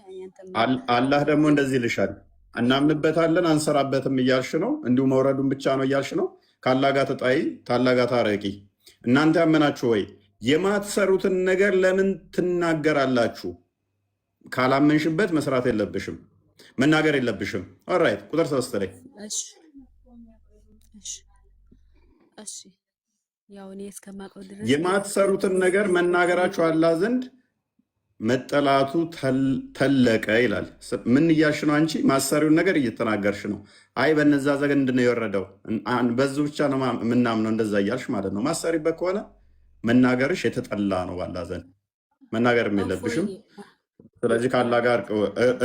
[SPEAKER 4] አላህ ደግሞ እንደዚህ ይልሻል፣ እናምንበታለን አንሰራበትም እያልሽ ነው። እንዲሁ መውረዱን ብቻ ነው እያልሽ ነው። ካላህ ጋር ተጣይ፣ ካላህ ጋር ታረቂ። እናንተ ያመናችሁ ወይ የማትሰሩትን ነገር ለምን ትናገራላችሁ? ካላመንሽበት መስራት የለብሽም መናገር የለብሽም። ኦልራይት ቁጥር 3 ላይ
[SPEAKER 1] እሺ ያው እኔ እስከማውቀው ድረስ
[SPEAKER 4] የማትሰሩትን ነገር መናገራችሁ አላህ ዘንድ መጠላቱ ተለቀ ይላል። ምን እያልሽ ነው አንቺ? ማሰሪውን ነገር እየተናገርሽ ነው። አይ በነዛ ዘንድ ነው የወረደው በዙ ብቻ ነው የምናምነው እንደዛ እያልሽ ማለት ነው። ማሰሪበት ከሆነ መናገርሽ የተጠላ ነው ባላህ ዘንድ፣ መናገርም የለብሽም። ስለዚህ ካላህ ጋር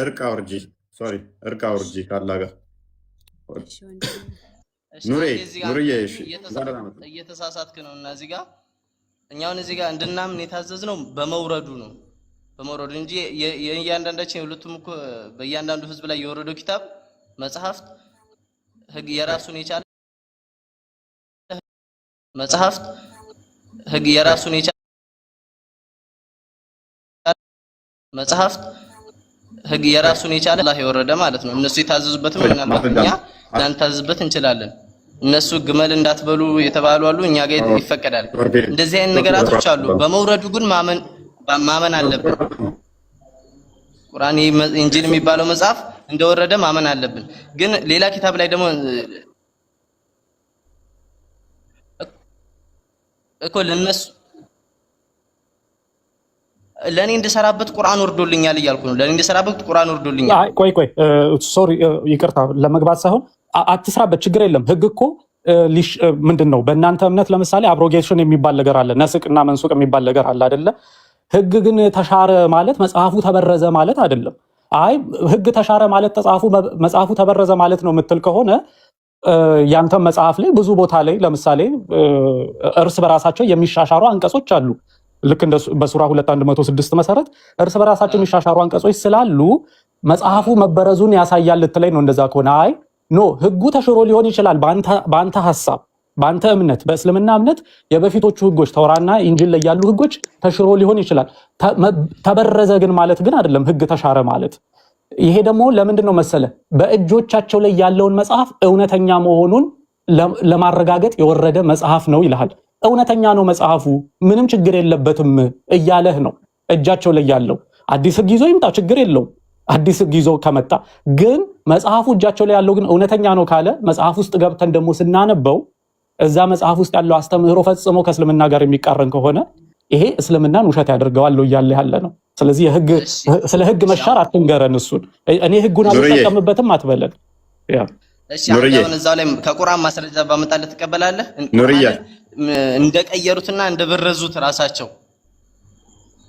[SPEAKER 4] እርቅ አውርጂ። ሶሪ እርቅ አውርጂ ካላህ ጋር። ኑርዬ
[SPEAKER 3] እየተሳሳትክ ነው። እና እዚህ ጋር እኛውን እዚህ ጋር እንድናምን የታዘዝነው በመውረዱ ነው፣ በመውረዱ እንጂ የእያንዳንዳችን የሁለቱም እኮ በእያንዳንዱ ህዝብ ላይ የወረደው ኪታብ መጽሐፍት ህግ የራሱን የቻለ መጽሐፍት ህግ የራሱን የቻለ መጽሐፍት ህግ የራሱን የቻለ አላህ የወረደ ማለት ነው። እነሱ የታዘዙበትም ምናልባት እኛ ላንታዘዝበት እንችላለን። እነሱ ግመል እንዳትበሉ የተባሉ አሉ፣ እኛ ጋር ይፈቀዳል። እንደዚህ አይነት ነገራቶች አሉ። በመውረዱ ግን ማመን አለብን። ቁርአን ኢንጂል የሚባለው መጽሐፍ እንደወረደ ማመን አለብን። ግን ሌላ ኪታብ ላይ ደግሞ እኮ ለነሱ ለኔ እንድሰራበት ቁርአን ወርዶልኛል እያልኩ ነው። ለኔ እንድሰራበት ቁርአን ወርዶልኛል።
[SPEAKER 6] ቆይ ሶሪ ይቅርታ ለመግባት ሳይሆን አትስራበት፣ ችግር የለም። ህግ እኮ ምንድነው? በእናንተ እምነት ለምሳሌ አብሮጌሽን የሚባል ነገር አለ፣ ነስቅና መንሱቅ የሚባል ነገር አለ አይደለ? ህግ ግን ተሻረ ማለት መጽሐፉ ተበረዘ ማለት አይደለም። አይ ህግ ተሻረ ማለት መጽሐፉ ተበረዘ ማለት ነው የምትል ከሆነ ያንተ መጽሐፍ ላይ ብዙ ቦታ ላይ ለምሳሌ እርስ በራሳቸው የሚሻሻሩ አንቀጾች አሉ። ልክ እንደ በሱራ 2:106 መሰረት እርስ በራሳቸው የሚሻሻሩ አንቀጾች ስላሉ መጽሐፉ መበረዙን ያሳያል ልትለኝ ነው። እንደዛ ከሆነ አይ ኖ ህጉ ተሽሮ ሊሆን ይችላል በአንተ ሐሳብ፣ በአንተ እምነት፣ በእስልምና እምነት የበፊቶቹ ህጎች ተውራና ኢንጂል ላይ ያሉ ህጎች ተሽሮ ሊሆን ይችላል። ተበረዘ ግን ማለት ግን አይደለም ህግ ተሻረ ማለት። ይሄ ደግሞ ለምንድን ነው መሰለ? በእጆቻቸው ላይ ያለውን መጽሐፍ እውነተኛ መሆኑን ለማረጋገጥ የወረደ መጽሐፍ ነው ይልሃል። እውነተኛ ነው መጽሐፉ፣ ምንም ችግር የለበትም እያለህ ነው። እጃቸው ላይ ያለው አዲስ ህግ ይዞ ይምጣ፣ ችግር የለውም። አዲስ ህግ ይዞ ከመጣ ግን መጽሐፉ እጃቸው ላይ ያለው ግን እውነተኛ ነው ካለ መጽሐፍ ውስጥ ገብተን ደግሞ ስናነበው እዛ መጽሐፍ ውስጥ ያለው አስተምህሮ ፈጽሞ ከእስልምና ጋር የሚቃረን ከሆነ ይሄ እስልምናን ውሸት ያደርገዋል እያለ ያለ ነው። ስለዚህ ስለ ህግ መሻር አትንገረን። እሱን እኔ ህጉን አልተጠቀምበትም አትበለን።
[SPEAKER 3] እሺ አሁን እዛው ላይ ከቁርአን ማስረጃ ባመጣልህ ትቀበላለህ? እንደቀየሩትና እንደበረዙት ራሳቸው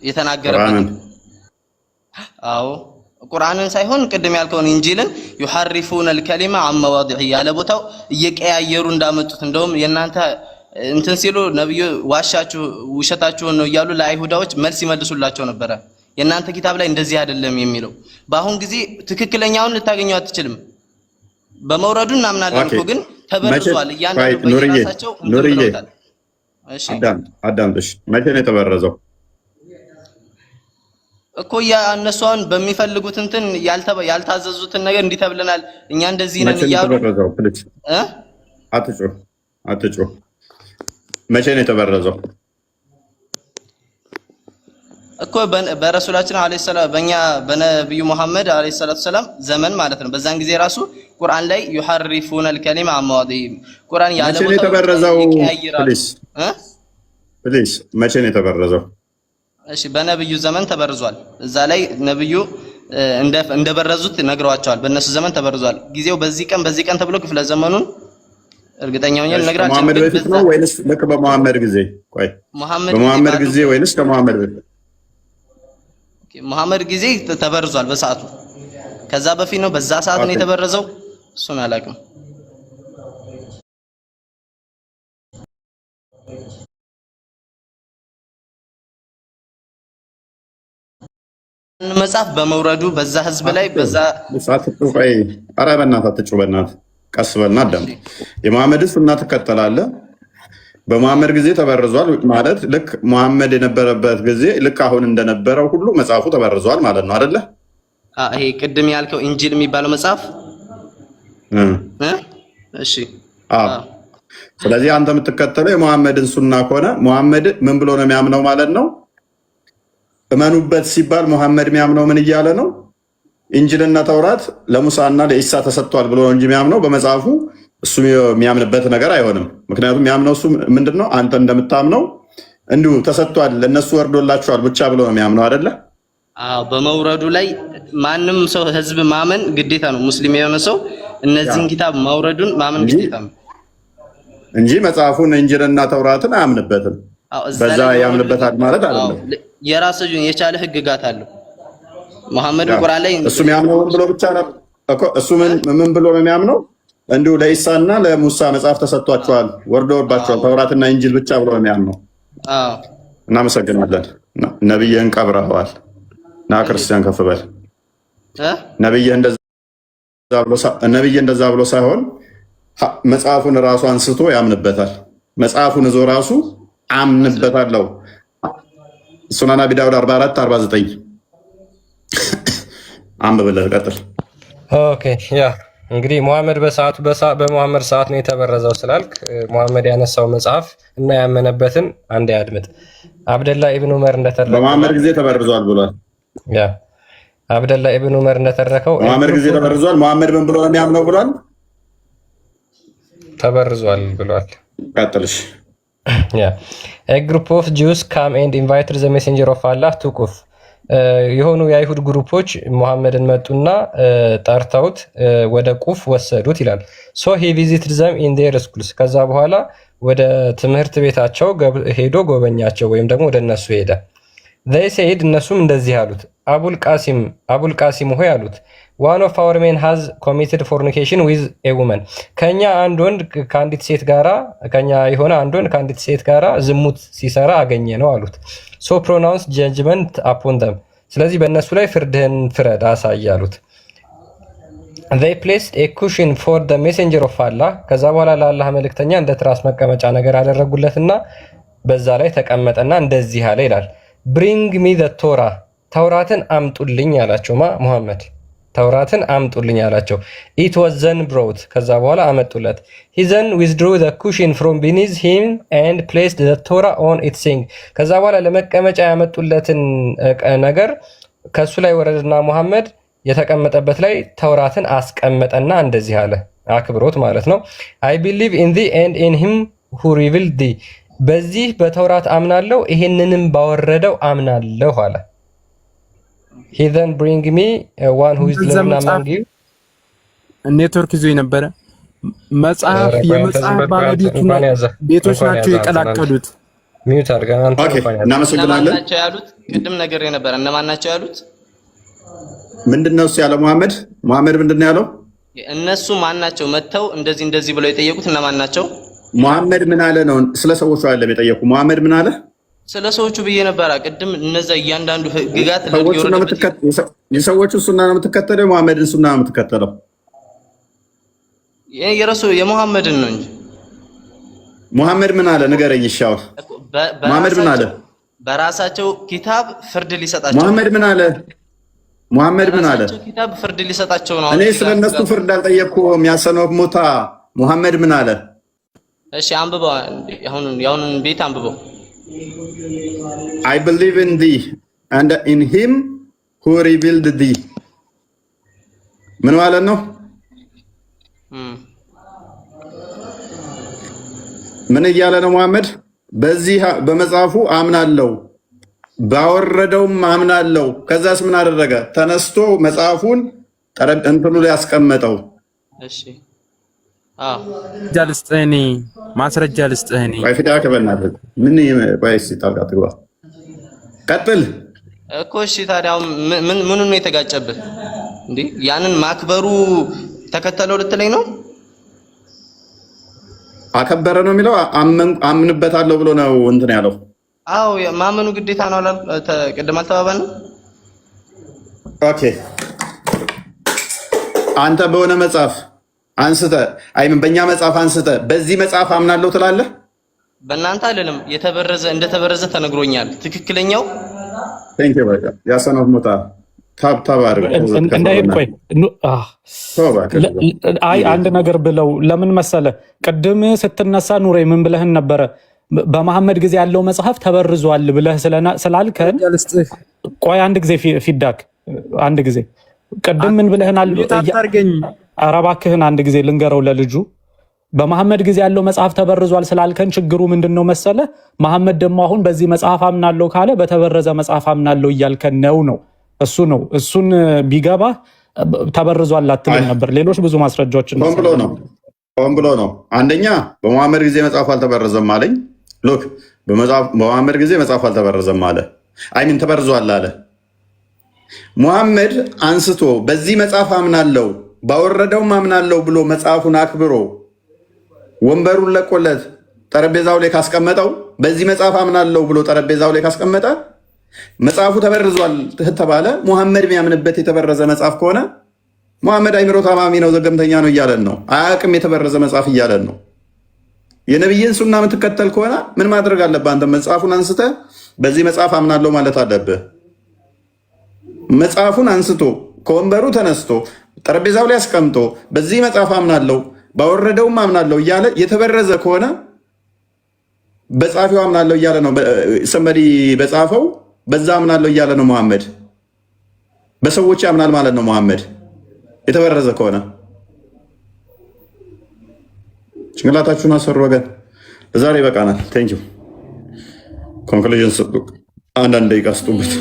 [SPEAKER 3] የተናገረበት። አዎ ቁርአንን ሳይሆን ቅድም ያልከውን ኢንጂልን يحرفون الكلمه عن مواضعه ያለ ቦታው እየቀያየሩ እንዳመጡት እንደውም የናንተ እንትን ሲሉ ነብዩ ዋሻችሁ ውሸታችሁን ነው እያሉ ለአይሁዳዎች መልስ ይመልሱላቸው ነበር። የናንተ ኪታብ ላይ እንደዚህ አይደለም የሚለው በአሁን ጊዜ ትክክለኛውን ልታገኘው አትችልም። በመውረዱ እናምናለን እኮ ግን ተበርዟል። እያንዳንዱ በየራሳቸው እንደምታውቃል። እሺ
[SPEAKER 4] አዳምጥሽ መቼ ነው የተበረዘው
[SPEAKER 3] እኮ? ያ እነሱን በሚፈልጉት እንትን ያልታዘዙትን ነገር እንዲተብለናል እኛ እንደዚህ ነን እያሉ
[SPEAKER 4] አትጩህ። መቼ ነው የተበረዘው
[SPEAKER 3] እኮ? በረሱላችን አለይሂ ሰላም በእኛ በነብዩ መሐመድ አለይሂ ሰላቱ ሰላም ዘመን ማለት ነው። በዛን ጊዜ ራሱ ቁርአን ላይ يحرفون الكلمه عن مواضعه ቁርአን ያለ
[SPEAKER 4] ቦታው የተበረዘው ፕሊስ መቼ ነው የተበረዘው?
[SPEAKER 3] እሺ በነብዩ ዘመን ተበርዟል። እዛ ላይ ነብዩ እንደበረዙት ነግረዋቸዋል። በእነሱ ዘመን ተበርዟል። ጊዜው በዚህ ቀን ተብሎ ክፍለ ዘመኑን እርግጠኛ ሆኜ ልነግራችሁ።
[SPEAKER 4] መሐመድ በፊት ነው ወይንስ ልክ በመሐመድ ጊዜ? ቆይ በመሐመድ ጊዜ ወይንስ ከመሐመድ በፊት?
[SPEAKER 3] መሐመድ ጊዜ ተበርዟል በሰዓቱ። ከዛ በፊት ነው በዛ ሰዓት ነው የተበረዘው? እሱን አላውቅም። መጽሐፍ በመውረዱ በዛ ህዝብ ላይ በዛ
[SPEAKER 4] ሳትጥፋይ ኧረ በእናትህ አትጩህ፣ በእናትህ ቀስ በልና አዳም። የመሐመድን ሱና ትከተላለህ። በመሐመድ ጊዜ ተበርዟል ማለት ልክ መሐመድ የነበረበት ጊዜ ልክ አሁን እንደነበረው ሁሉ መጽሐፉ ተበርዟል ማለት ነው አይደለ?
[SPEAKER 3] ይሄ ቅድም ያልከው ኢንጂል የሚባለው መጽሐፍ እሺ።
[SPEAKER 4] ስለዚህ አንተ የምትከተለው የመሐመድን ሱና ከሆነ መሐመድ ምን ብሎ ነው የሚያምነው ማለት ነው? እመኑበት ሲባል መሐመድ የሚያምነው ምን እያለ ነው? ኢንጂልና ተውራት ለሙሳና ለኢሳ ተሰጥቷል ብሎ እንጂ የሚያምነው በመጽሐፉ እሱ የሚያምንበት ነገር አይሆንም። ምክንያቱም የሚያምነው እሱ ምንድነው? አንተ እንደምታምነው እንዲሁ ተሰጥቷል ለነሱ ወርዶላቸዋል ብቻ ብሎ ነው የሚያምነው አይደለ?
[SPEAKER 3] በመውረዱ ላይ ማንም ሰው ህዝብ ማመን ግዴታ ነው። ሙስሊም የሆነ ሰው እነዚህን ኪታብ ማውረዱን ማመን ግዴታ ነው
[SPEAKER 4] እንጂ መጽሐፉን ኢንጂልና ተውራትን አያምንበትም። በዛ ያምንበታል ማለት አይደለም።
[SPEAKER 3] የራሱ የቻለ ህግጋት አለው። መሐመድ ቁርአን ላይ
[SPEAKER 4] እሱ የሚያምነው ብሎ ብቻ ነው እኮ። እሱ ምን ብሎ ነው የሚያምነው? እንዲሁ ለኢሳና ለሙሳ መጽሐፍ ተሰጥቷቸዋል ወርዶባቸዋል ተውራትና ኢንጂል ብቻ ብሎ ነው የሚያምነው። እናመሰግናለን። ነብይህን ቀብረኸዋል። ና ክርስቲያን ከፍ በል። ነብይህ እንደዛ ብሎ ሳይሆን መጽሐፉን ራሱ አንስቶ ያምንበታል። መጽሐፉን እዞ ራሱ አምንበታለሁ። ሱናን አቢ ዳውድ 44 49 አንብብልህ ቀጥል።
[SPEAKER 2] ኦኬ ያ እንግዲህ መሐመድ በመሐመድ ሰዓት ነው የተበረዘው ስላልክ መሐመድ ያነሳው መጽሐፍ እና ያመነበትን አንድ ያድምጥ። አብደላ ኢብኑ ዑመር እንደተረከው
[SPEAKER 4] በመሐመድ ጊዜ ተበርዟል ብሏል።
[SPEAKER 2] ያ አብደላ ኢብኑ ዑመር እንደተረከው
[SPEAKER 4] መሐመድ ጊዜ ተበርዟል። መሐመድ ምን ብሎ ነው የሚያምነው ብሏል?
[SPEAKER 2] ተበርዟል ብሏል።
[SPEAKER 4] ቀጥልሽ።
[SPEAKER 2] ያ a group of Jews come and invited the messenger of Allah to Kuf የሆኑ የአይሁድ ግሩፖች መሐመድን መጡና ጠርተውት ወደ ቁፍ ወሰዱት ይላል። so he visited them in their schools ከዛ በኋላ ወደ ትምህርት ቤታቸው ሄዶ ጎበኛቸው ወይም ደግሞ ወደ እነሱ ሄደ። they said እነሱም እንደዚህ አሉት አቡል ቃሲም ሆይ አሉት one of our men has committed fornication with a woman ከኛ አንድ ወንድ ከአንዲት ሴት ጋራ ከኛ የሆነ አንድ ወንድ ከአንዲት ሴት ጋራ ዝሙት ሲሰራ አገኘ ነው አሉት። so pronounce judgment upon them ስለዚህ በእነሱ ላይ ፍርድህን ፍረድ አሳይ አሉት። they placed a cushion for the messenger of Allah ከዛ በኋላ ለአላህ መልእክተኛ እንደ ትራስ መቀመጫ ነገር አደረጉለትና በዛ ላይ ተቀመጠና እንደዚህ አለ ይላል bring me the Torah ተውራትን አምጡልኝ አላቸው። ሙሐመድ ተውራትን አምጡልኝ አላቸው። it was then brought ከዛ በኋላ አመጡለት። he then withdrew the cushion from beneath him and placed the Torah on its thing ከዛ በኋላ ለመቀመጫ ያመጡለትን ነገር ከሱ ላይ ወረደና ሙሐመድ የተቀመጠበት ላይ ተውራትን አስቀመጠና እንደዚህ አለ አክብሮት ማለት ነው I believe in thee and in him who revealed thee በዚህ በተውራት አምናለሁ ይሄንንም ባወረደው አምናለሁ አለ። he then bring me one who is living among you
[SPEAKER 7] ኔትወርክ ይዞ የነበረ መጽሐፍ የመጽሐፍ ባለቤቱ ቤቶች ናቸው የቀላቀሉት።
[SPEAKER 2] ሚውት አድርገን አንተ
[SPEAKER 4] እናመሰግናለን።
[SPEAKER 3] ናቸው ያሉት ቅድም ነገር የነበረ እነማን ናቸው ያሉት?
[SPEAKER 4] ምንድነው እሱ ያለው? መሐመድ ምንድነው ያለው?
[SPEAKER 3] እነሱ ማን ናቸው መተው እንደዚህ ብለው የጠየቁት እነማን ናቸው?
[SPEAKER 4] መሐመድ ምን አለ ነው? ስለ ሰዎቹ አይደለም የጠየቁ። መሐመድ ምን አለ? ስለ
[SPEAKER 3] ሰዎቹ ብዬ ነበር ቅድም። እነዛ እያንዳንዱ ህግጋት
[SPEAKER 4] የሰዎቹ ሱና ነው የምትከተለው? መሐመድን ሱና ነው የምትከተለው?
[SPEAKER 3] የራሱ የመሐመድን ነው እንጂ።
[SPEAKER 4] መሐመድ ምን አለ ንገረኝ ይሻው። መሐመድ ምን አለ?
[SPEAKER 3] በራሳቸው ኪታብ ፍርድ ሊሰጣቸው።
[SPEAKER 4] መሐመድ ምን አለ?
[SPEAKER 3] ኪታብ ፍርድ ሊሰጣቸው ነው።
[SPEAKER 4] እኔ ስለነሱ ፍርድ አልጠየቅኩም። ያሰነው ሙታ መሐመድ ምን አለ?
[SPEAKER 3] እሺ አንብበው። ያሁን ቤት አንብበው።
[SPEAKER 4] I believe in thee and in him who revealed thee ምን ማለት ነው? ምን እያለ ነው መሐመድ? በዚህ በመጽሐፉ አምናለሁ ባወረደውም አምናለሁ። ከዛስ ምን አደረገ? ተነስቶ መጽሐፉን እንትኑ ላይ ያስቀመጠው።
[SPEAKER 3] እሺ
[SPEAKER 7] ማስረጃ ልስጥህ።
[SPEAKER 4] ቆይ ፊዳ ከበናለህ ምን ቆይስ ታውቃት ግባ ቀጥል
[SPEAKER 3] እኮ። እሺ ታዲያ ምኑን ነው የተጋጨብህ እንዴ? ያንን ማክበሩ ተከተለው ልትለኝ ነው?
[SPEAKER 4] አከበረ ነው የሚለው አምንበታለሁ ብሎ ነው እንትን ያለው።
[SPEAKER 3] አዎ ማመኑ ግዴታ ነው አላል? ቅድም አልተባባልንም?
[SPEAKER 4] ኦኬ አንተ በሆነ መጽሐፍ አንስተ አይምን በእኛ መጽሐፍ አንስተ በዚህ መጽሐፍ አምናለሁ ትላለህ?
[SPEAKER 3] በእናንተ አይደለም የተበረዘ እንደተበረዘ ተነግሮኛል። ትክክለኛው
[SPEAKER 4] ቴንክ ዩ በቃ ያሰነው ሞታ ታብ አድርገው
[SPEAKER 6] እንዳይሄድ ቆይ አይ አንድ ነገር ብለው ለምን መሰለ ቅድም ስትነሳ ኑሬ ምን ብለህን ነበረ? በመሐመድ ጊዜ ያለው መጽሐፍ ተበርዟል ብለህ ስላልከን ቆይ አንድ ጊዜ ፊድባክ አንድ ጊዜ ቅድም ምን ብለህናል? ኧረ እባክህን አንድ ጊዜ ልንገረው ለልጁ። በመሐመድ ጊዜ ያለው መጽሐፍ ተበርዟል ስላልከን ችግሩ ምንድነው መሰለ? መሐመድ ደግሞ አሁን በዚህ መጽሐፍ አምናለሁ ካለ በተበረዘ መጽሐፍ አምናለሁ እያልከን ነው። እሱ ነው እሱን ቢገባ ተበርዟል አትልም ነበር። ሌሎች ብዙ ማስረጃዎችን
[SPEAKER 4] ሆን ብሎ ነው። አንደኛ በመሐመድ ጊዜ መጽሐፍ አልተበረዘም አለኝ። ሎክ በመሐመድ ጊዜ መጽሐፍ አልተበረዘም አለ። አይሚን ተበርዟል አለ። ሙሐመድ አንስቶ በዚህ መጽሐፍ አምናለሁ ባወረደውም አምናለሁ ብሎ መጽሐፉን አክብሮ ወንበሩን ለቆለት ጠረጴዛው ላይ ካስቀመጠው በዚህ መጽሐፍ አምናለሁ ብሎ ጠረጴዛው ላይ ካስቀመጠ መጽሐፉ ተበርዟል ተባለ። ሙሐመድ የሚያምንበት የተበረዘ መጽሐፍ ከሆነ ሙሐመድ አይምሮ ታማሚ ነው፣ ዘገምተኛ ነው እያለን ነው። አያውቅም የተበረዘ መጽሐፍ እያለን ነው። የነብይን ሱና የምትከተል ከሆነ ምን ማድረግ አለብህ? አንተ መጽሐፉን አንስተ በዚህ መጽሐፍ አምናለሁ ማለት አለብህ። መጽሐፉን አንስቶ ከወንበሩ ተነስቶ ጠረጴዛው ላይ አስቀምጦ በዚህ መጽሐፍ አምናለሁ ባወረደውም አምናለሁ እያለ የተበረዘ ከሆነ በጻፊው አምናለሁ እያለ ነው። ሰመዲ በጻፈው በዛ አምናለሁ እያለ ነው። ሙሐመድ በሰዎች ያምናል ማለት ነው። ሙሐመድ የተበረዘ ከሆነ ጭንቅላታችሁን አሰሩ ወገን። ዛሬ ይበቃናል። ቴንኪው ኮንክሉዥን ስጡ። አንዳንድ ደቂቃ ስጡበት።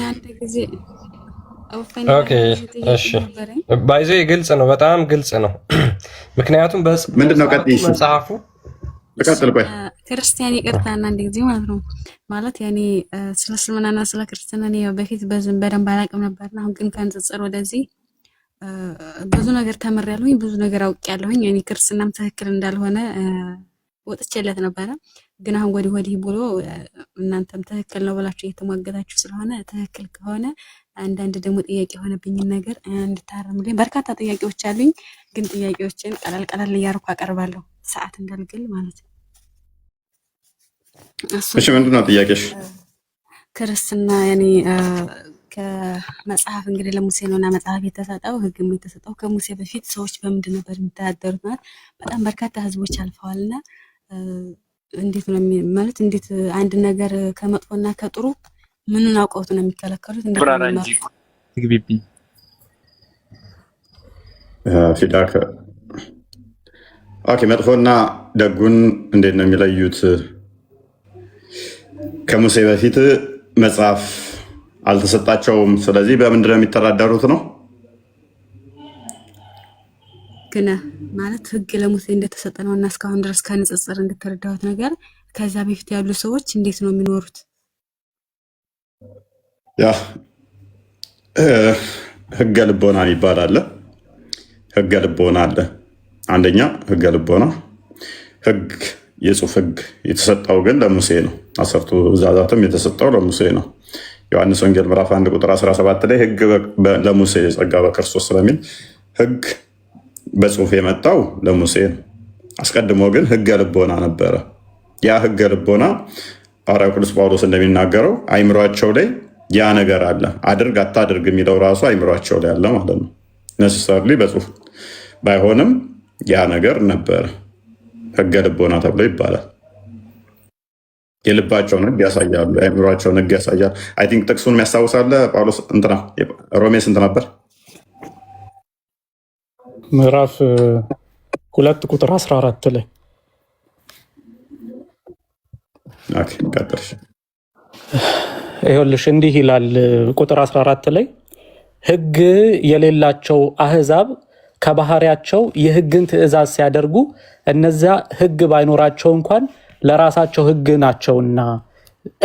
[SPEAKER 2] ባይዞ ግልጽ ነው፣ በጣም ግልጽ ነው። ምክንያቱም
[SPEAKER 4] ምንድነው
[SPEAKER 2] መጽሐፉ
[SPEAKER 1] ክርስቲያን ይቅርታና አንድ ጊዜ ማለት ነው ማለት ያኔ ስለ እስልምናና ስለ ክርስትና በፊት በደንብ አላውቅም ነበርና አሁን ግን ከንጽጽር ወደዚህ ብዙ ነገር ተምሬያለሁኝ፣ ብዙ ነገር አውቄያለሁኝ። ያኔ ክርስትናም ትክክል እንዳልሆነ ወጥቼለት ነበረ። ግን አሁን ወዲህ ብሎ እናንተም ትክክል ነው ብላችሁ እየተሟገታችሁ ስለሆነ ትክክል ከሆነ አንዳንድ ደግሞ ጥያቄ የሆነብኝን ነገር እንድታረምልኝ በርካታ ጥያቄዎች አሉኝ። ግን ጥያቄዎችን ቀላል እያደረኩ አቀርባለሁ ሰዓት እንዳልግል ማለት ነው።
[SPEAKER 4] እሺ ምንድነው ጥያቄሽ?
[SPEAKER 1] ክርስትና ያኔ ከመጽሐፍ እንግዲህ ለሙሴ ነውና መጽሐፍ የተሰጠው ህግም የተሰጠው ከሙሴ በፊት ሰዎች በምንድን ነበር የሚተዳደሩት? ማለት በጣም በርካታ ህዝቦች አልፈዋልና እንዴት ነው ማለት እንዴት አንድ ነገር ከመጥፎና ከጥሩ ምንን አውቀውት ነው የሚከለከሉት?
[SPEAKER 4] ፊዳክ ኦኬ፣ መጥፎና ደጉን እንዴት ነው የሚለዩት? ከሙሴ በፊት መጽሐፍ አልተሰጣቸውም። ስለዚህ በምንድን ነው የሚተዳደሩት ነው?
[SPEAKER 1] ግን ማለት ህግ ለሙሴ እንደተሰጠ ነው እና እስካሁን ድረስ ከንጽጽር እንድትረዳሁት ነገር ከዛ በፊት ያሉ ሰዎች እንዴት ነው የሚኖሩት?
[SPEAKER 4] ያ ህገ ልቦና ይባላል። ህገ ልቦና አለ። አንደኛ ህገ ልቦና ህግ የጽሁፍ ህግ የተሰጠው ግን ለሙሴ ነው። 10ቱ ትእዛዛትም የተሰጠው ለሙሴ ነው። ዮሐንስ ወንጌል ምዕራፍ 1 ቁጥር 17 ላይ ህግ ለሙሴ ጸጋ በክርስቶስ ስለሚል ህግ በጽሁፍ የመጣው ለሙሴ ነው። አስቀድሞ ግን ህገ ልቦና ነበረ። ያ ህገ ልቦና ሐዋርያው ቅዱስ ጳውሎስ እንደሚናገረው አይምሯቸው ላይ ያ ነገር አለ። አድርግ አታድርግ የሚለው ራሱ አይምሯቸው ላይ አለ ማለት ነው። ነሰሰርሊ በጽሁፍ ባይሆንም ያ ነገር ነበረ። ህገ ልቦና ተብሎ ይባላል። የልባቸውን ህግ ያሳያሉ፣ የአእምሯቸውን ህግ ያሳያል። አይ ቲንክ ጥቅሱን የሚያስታውሳለ ጳውሎስ እንትና ሮሜ ስንት ነበር?
[SPEAKER 6] ምዕራፍ 2 ቁጥር 14 ላይ
[SPEAKER 4] ቀጥልሽ።
[SPEAKER 6] ይኸውልሽ እንዲህ ይላል ቁጥር 14 ላይ ህግ የሌላቸው አህዛብ ከባህሪያቸው የህግን ትእዛዝ ሲያደርጉ እነዚያ ህግ ባይኖራቸው እንኳን ለራሳቸው ህግ ናቸውና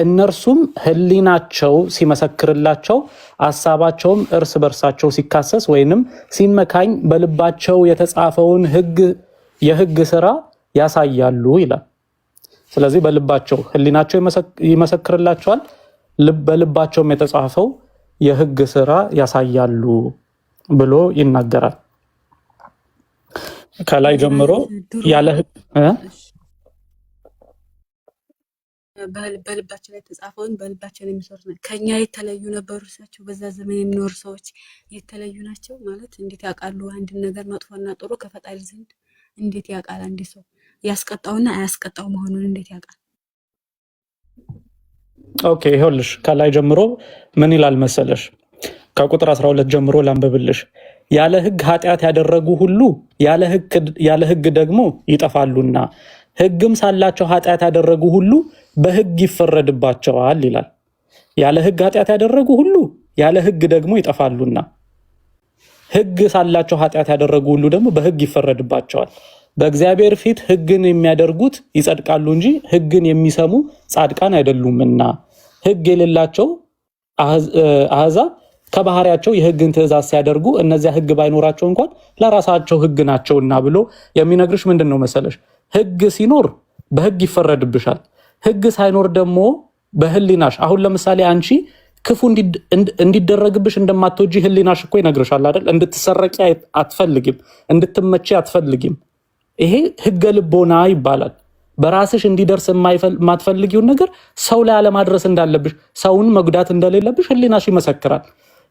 [SPEAKER 6] እነርሱም ህሊናቸው ሲመሰክርላቸው ሐሳባቸውም እርስ በርሳቸው ሲካሰስ ወይንም ሲመካኝ በልባቸው የተጻፈውን የህግ ስራ ያሳያሉ ይላል። ስለዚህ በልባቸው ህሊናቸው ይመሰክርላቸዋል፣ በልባቸውም የተጻፈው የህግ ስራ ያሳያሉ ብሎ ይናገራል። ከላይ ጀምሮ ያለ ህግ
[SPEAKER 1] በልባቸው ላይ ተጻፈውን በልባቸው ላይ የሚሰሩት ነው። ከኛ የተለዩ ነበሩ እሳቸው በዛ ዘመን የሚኖሩ ሰዎች የተለዩ ናቸው ማለት እንዴት ያውቃሉ? አንድ ነገር መጥፎና ጥሩ ከፈጣሪ ዘንድ እንዴት ያውቃል? አንድ ሰው ያስቀጣውና አያስቀጣው መሆኑን እንዴት ያውቃል?
[SPEAKER 6] ኦኬ ይኸውልሽ ከላይ ጀምሮ ምን ይላል መሰለሽ? ከቁጥር 12 ጀምሮ ላንብብልሽ። ያለ ህግ ኃጢአት ያደረጉ ሁሉ ያለ ህግ ደግሞ ይጠፋሉና ህግም ሳላቸው ኃጢአት ያደረጉ ሁሉ በህግ ይፈረድባቸዋል ይላል። ያለ ህግ ኃጢአት ያደረጉ ሁሉ ያለ ህግ ደግሞ ይጠፋሉና ህግ ሳላቸው ኃጢአት ያደረጉ ሁሉ ደግሞ በህግ ይፈረድባቸዋል። በእግዚአብሔር ፊት ህግን የሚያደርጉት ይጸድቃሉ እንጂ ህግን የሚሰሙ ጻድቃን አይደሉምና ህግ የሌላቸው አሕዛብ ከባህሪያቸው የህግን ትእዛዝ ሲያደርጉ እነዚያ ህግ ባይኖራቸው እንኳን ለራሳቸው ህግ ናቸውና ብሎ የሚነግርሽ ምንድን ነው መሰለሽ? ህግ ሲኖር በህግ ይፈረድብሻል። ህግ ሳይኖር ደግሞ በህሊናሽ አሁን ለምሳሌ አንቺ ክፉ እንዲደረግብሽ እንደማትወጂ ህሊናሽ እኮ ይነግርሻል አይደል? እንድትሰረቂ አትፈልጊም፣ እንድትመቺ አትፈልጊም። ይሄ ህገ ልቦና ይባላል። በራስሽ እንዲደርስ የማትፈልጊውን ነገር ሰው ላይ አለማድረስ እንዳለብሽ፣ ሰውን መጉዳት እንደሌለብሽ ህሊናሽ ይመሰክራል።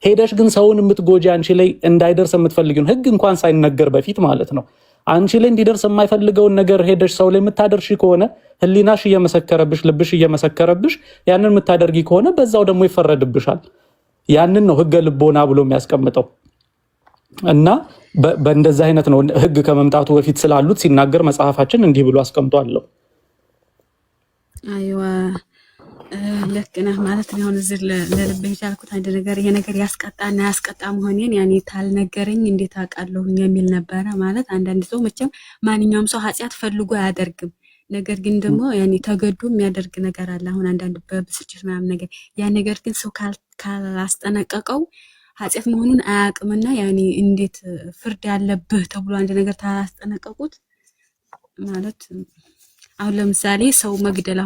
[SPEAKER 6] ሄደሽ ግን ሰውን የምትጎጂ አንቺ ላይ እንዳይደርስ የምትፈልጊውን ህግ እንኳን ሳይነገር በፊት ማለት ነው አንቺ ላይ እንዲደርስ የማይፈልገውን ነገር ሄደሽ ሰው ላይ የምታደርሺ ከሆነ ህሊናሽ እየመሰከረብሽ፣ ልብሽ እየመሰከረብሽ ያንን የምታደርጊ ከሆነ በዛው ደግሞ ይፈረድብሻል። ያንን ነው ህገ ልቦና ብሎ የሚያስቀምጠው። እና በእንደዚህ አይነት ነው ህግ ከመምጣቱ በፊት ስላሉት ሲናገር መጽሐፋችን እንዲህ ብሎ አስቀምጧል።
[SPEAKER 1] አይዋ ልክ ነህ ማለት ነው። እዚህ ለልብ የቻልኩት አንድ ነገር ይሄ ነገር ያስቀጣና ያስቀጣ መሆኔን ያኔ ታልነገረኝ እንዴት አውቃለሁ የሚል ነበረ። ማለት አንዳንድ ሰው መቼም ማንኛውም ሰው ኃጢአት ፈልጎ አያደርግም። ነገር ግን ደግሞ ያኔ ተገዶ የሚያደርግ ነገር አለ። አሁን አንዳንድ በብስጭት ምናምን ነገር ያ ነገር ግን ሰው ካላስጠነቀቀው ኃጢአት መሆኑን አያውቅምና ያኔ እንዴት ፍርድ ያለብህ ተብሎ አንድ ነገር ታላስጠነቀቁት ማለት አሁን ለምሳሌ ሰው መግደል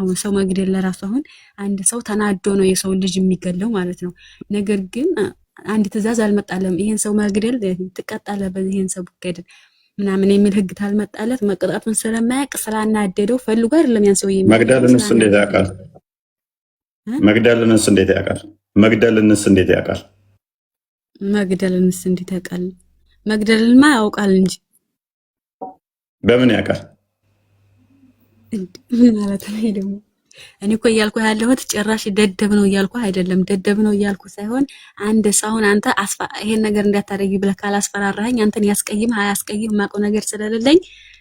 [SPEAKER 1] ለራሱ አሁን አንድ ሰው ተናዶ ነው የሰው ልጅ የሚገለው ማለት ነው። ነገር ግን አንድ ትእዛዝ አልመጣለም ይሄን ሰው መግደል ትቀጣለህ፣ በዚህን ሰው ገደል ምናምን የሚል ህግ ታልመጣለት መቀጣቱን ስለማያውቅ ስላናደደው ፈልጎ አይደለም ያን ሰው
[SPEAKER 4] መግደልንስ እንዴት ያውቃል? መግደልንስ እንዴት ያውቃል?
[SPEAKER 1] መግደልንማ ያውቃል እንጂ
[SPEAKER 4] በምን ያውቃል?
[SPEAKER 1] ምን ማለት ነው ደግሞ? እኔ እኮ እያልኩ ያለሁት ጭራሽ ደደብ ነው እያልኩ አይደለም። ደደብ ነው እያልኩ ሳይሆን አንድ ሰውን አንተ ይሄን ነገር እንዳታረጊ ብለህ ካላስፈራራኸኝ አንተን ያስቀይም አያስቀይም ማውቀው ነገር ስለሌለኝ፣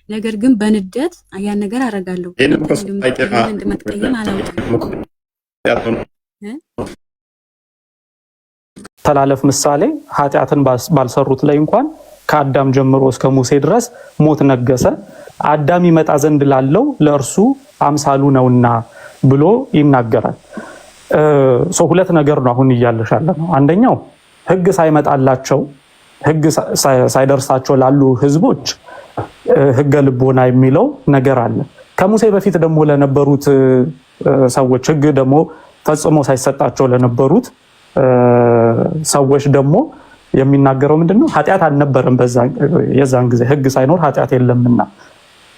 [SPEAKER 1] ነገር ግን በንዴት ያን ነገር አደርጋለሁ። እንደምትቀይም አላውቅም።
[SPEAKER 6] ተላለፍ ምሳሌ ኃጢአትን ባልሰሩት ላይ እንኳን ከአዳም ጀምሮ እስከ ሙሴ ድረስ ሞት ነገሰ፣ አዳም ይመጣ ዘንድ ላለው ለእርሱ አምሳሉ ነውና ብሎ ይናገራል። ሁለት ነገር ነው አሁን እያለሻለ ነው። አንደኛው ህግ ሳይመጣላቸው ህግ ሳይደርሳቸው ላሉ ህዝቦች ህገ ልቦና የሚለው ነገር አለ። ከሙሴ በፊት ደግሞ ለነበሩት ሰዎች ህግ ደግሞ ፈጽሞ ሳይሰጣቸው ለነበሩት ሰዎች ደግሞ የሚናገረው ምንድነው? ኃጢአት አልነበረም የዛን ጊዜ ህግ ሳይኖር ኃጢአት የለምና።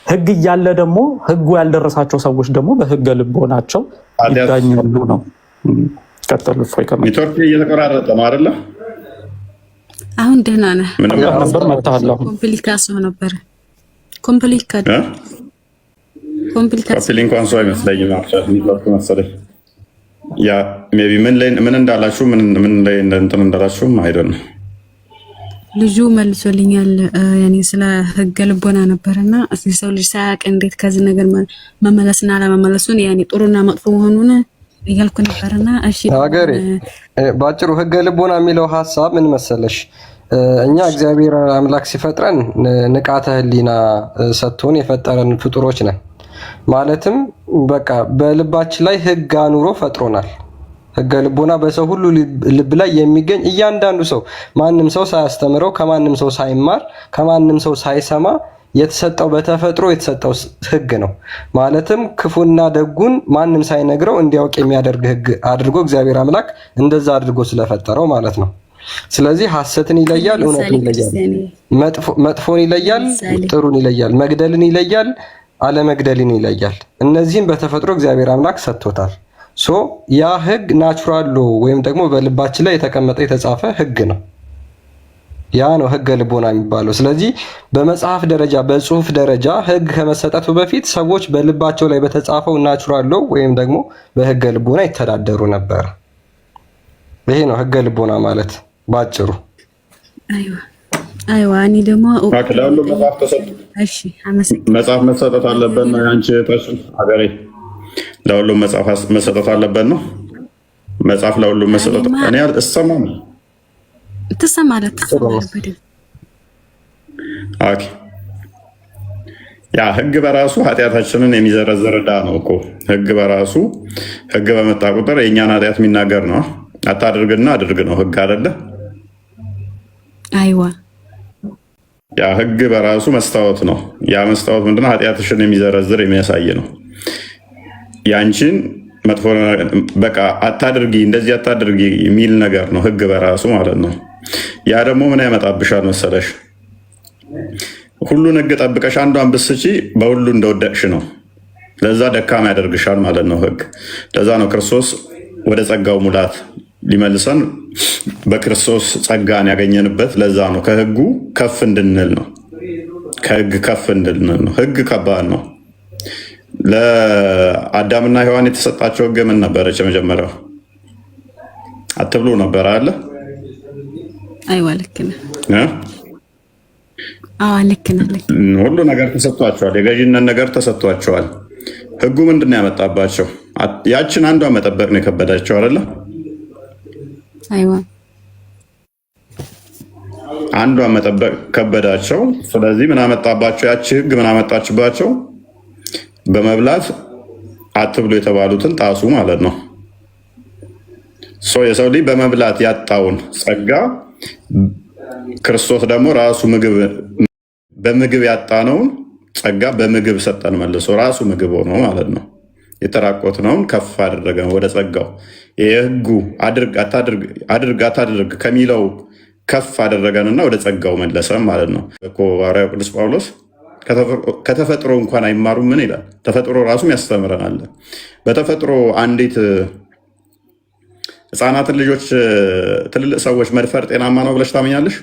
[SPEAKER 6] ህግ እያለ ደግሞ ህጉ ያልደረሳቸው ሰዎች ደግሞ በህገ ልቦናቸው ይዳኛሉ ነው። ቀጥሉ።
[SPEAKER 4] ኔትወርክ እየተቆራረጠ ነው አይደለ?
[SPEAKER 1] አሁን ደህና ነህ?
[SPEAKER 6] ነበር መጣለሁ።
[SPEAKER 1] ኮምፕሊካሽን ነበር። ኮምፕሊካሽን
[SPEAKER 4] እንኳን ሰው አይመስለኝም። ኔትወርክ መሰለኝ። ያ ሜቢ ምን እንዳላችሁ ምን ላይ እንትን እንዳላችሁም አይደለም።
[SPEAKER 1] ልጁ መልሶልኛል። ያኔ ስለ ህገ ልቦና ነበርና እዚህ ሰው ልጅ ሳያውቅ እንዴት ከዚህ ነገር መመለስና አለመመለሱን ያኔ ጥሩና መጥፎ መሆኑን እያልኩ ነበርና እሺ
[SPEAKER 2] ሀገሬ ባጭሩ ህገ ልቦና የሚለው ሐሳብ ምን መሰለሽ? እኛ እግዚአብሔር አምላክ ሲፈጥረን ንቃተ ህሊና ሰጥቶን የፈጠረን ፍጡሮች ነን። ማለትም በቃ በልባችን ላይ ህግ አኑሮ ፈጥሮናል። ህገ ልቦና በሰው ሁሉ ልብ ላይ የሚገኝ እያንዳንዱ ሰው ማንም ሰው ሳያስተምረው ከማንም ሰው ሳይማር ከማንም ሰው ሳይሰማ የተሰጠው በተፈጥሮ የተሰጠው ህግ ነው። ማለትም ክፉና ደጉን ማንም ሳይነግረው እንዲያውቅ የሚያደርግ ህግ አድርጎ እግዚአብሔር አምላክ እንደዛ አድርጎ ስለፈጠረው ማለት ነው። ስለዚህ ሐሰትን ይለያል፣ እውነትን ይለያል፣ መጥፎን ይለያል፣ ጥሩን ይለያል፣ መግደልን ይለያል፣ አለመግደልን ይለያል። እነዚህም በተፈጥሮ እግዚአብሔር አምላክ ሰጥቶታል። ሶ ያ ህግ ናቹራል ሎ ወይም ደግሞ በልባችን ላይ የተቀመጠ የተጻፈ ህግ ነው። ያ ነው ህገ ልቦና የሚባለው። ስለዚህ በመጽሐፍ ደረጃ በጽሁፍ ደረጃ ህግ ከመሰጠቱ በፊት ሰዎች በልባቸው ላይ በተጻፈው ናቹራል ሎ ወይም ደግሞ በህገ ልቦና ይተዳደሩ ነበር። ይሄ ነው ህገ ልቦና ማለት ባጭሩ።
[SPEAKER 1] አይዋ እኔ ደግሞ
[SPEAKER 4] ለሁሉም መጽሐፍ ተሰጥቶ መጽሐፍ መሰጠት አለበት ነው ያንቺ ታችን ሀገሬ ለሁሉም መጽሐፍ መሰጠት አለበት ነው። መጽሐፍ ለሁሉም መሰጠት እኔ እሰማም
[SPEAKER 1] ተሰማለት
[SPEAKER 4] ኦኬ። ያ ህግ በራሱ ኃጢአታችንን የሚዘረዘር ዕዳ ነው እኮ ህግ በራሱ ህግ በመጣ ቁጥር የእኛን ኃጢአት የሚናገር ነው። አታድርግና አድርግ ነው ህግ አይደለ?
[SPEAKER 1] አይዋ
[SPEAKER 4] ያ ህግ በራሱ መስታወት ነው። ያ መስታወት ምንድነው? ኃጢአትሽን የሚዘረዝር የሚያሳይ ነው። ያንቺን መጥፎ በቃ አታድርጊ እንደዚህ አታድርጊ የሚል ነገር ነው ህግ በራሱ ማለት ነው። ያ ደግሞ ምን ያመጣብሻል መሰለሽ? ሁሉን ህግ ጠብቀሽ አንዷን ብስጪ በሁሉ እንደወደቅሽ ነው። ለዛ ደካማ ያደርግሻል ማለት ነው ህግ። ለዛ ነው ክርስቶስ ወደ ጸጋው ሙላት ሊመልሰን በክርስቶስ ጸጋን ያገኘንበት። ለዛ ነው ከህጉ ከፍ እንድንል ነው። ከህግ ከፍ እንድንል ነው። ህግ ከባድ ነው። ለአዳምና ሔዋን የተሰጣቸው ህግ ምን ነበረች? የመጀመሪያው አትብሉ ነበር አለ።
[SPEAKER 1] አይዋ ልክ ነህ። አዎ ልክ ነህ።
[SPEAKER 4] ሁሉ ነገር ተሰጥቷቸዋል። የገዥነት ነገር ተሰጥቷቸዋል። ህጉ ምንድን ያመጣባቸው? ያችን አንዷን መጠበቅ ነው የከበዳቸው አይደለ?
[SPEAKER 1] አይዋ
[SPEAKER 4] አንዷን መጠበቅ ከበዳቸው። ስለዚህ ምን አመጣባቸው? ያቺ ህግ ምን አመጣችባቸው? በመብላት አትብሉ የተባሉትን ጣሱ ማለት ነው። የሰው ልጅ በመብላት ያጣውን ጸጋ ክርስቶስ ደግሞ ራሱ በምግብ ያጣነውን ጸጋ በምግብ ሰጠን መልሶ ራሱ ምግብ ሆኖ ማለት ነው። የተራቆትነውን ከፍ አደረገን ወደ ጸጋው። የህጉ አድርግ አታድርግ ከሚለው ከፍ አደረገንና ወደ ጸጋው መለሰን ማለት ነው እኮ ሐዋርያው ቅዱስ ጳውሎስ ከተፈጥሮ እንኳን አይማሩም ምን ይላል? ተፈጥሮ ራሱም ያስተምረናል። በተፈጥሮ አንዲት ህፃናትን ልጆች ትልልቅ ሰዎች መድፈር ጤናማ ነው ብለሽ ታምኛለሽ?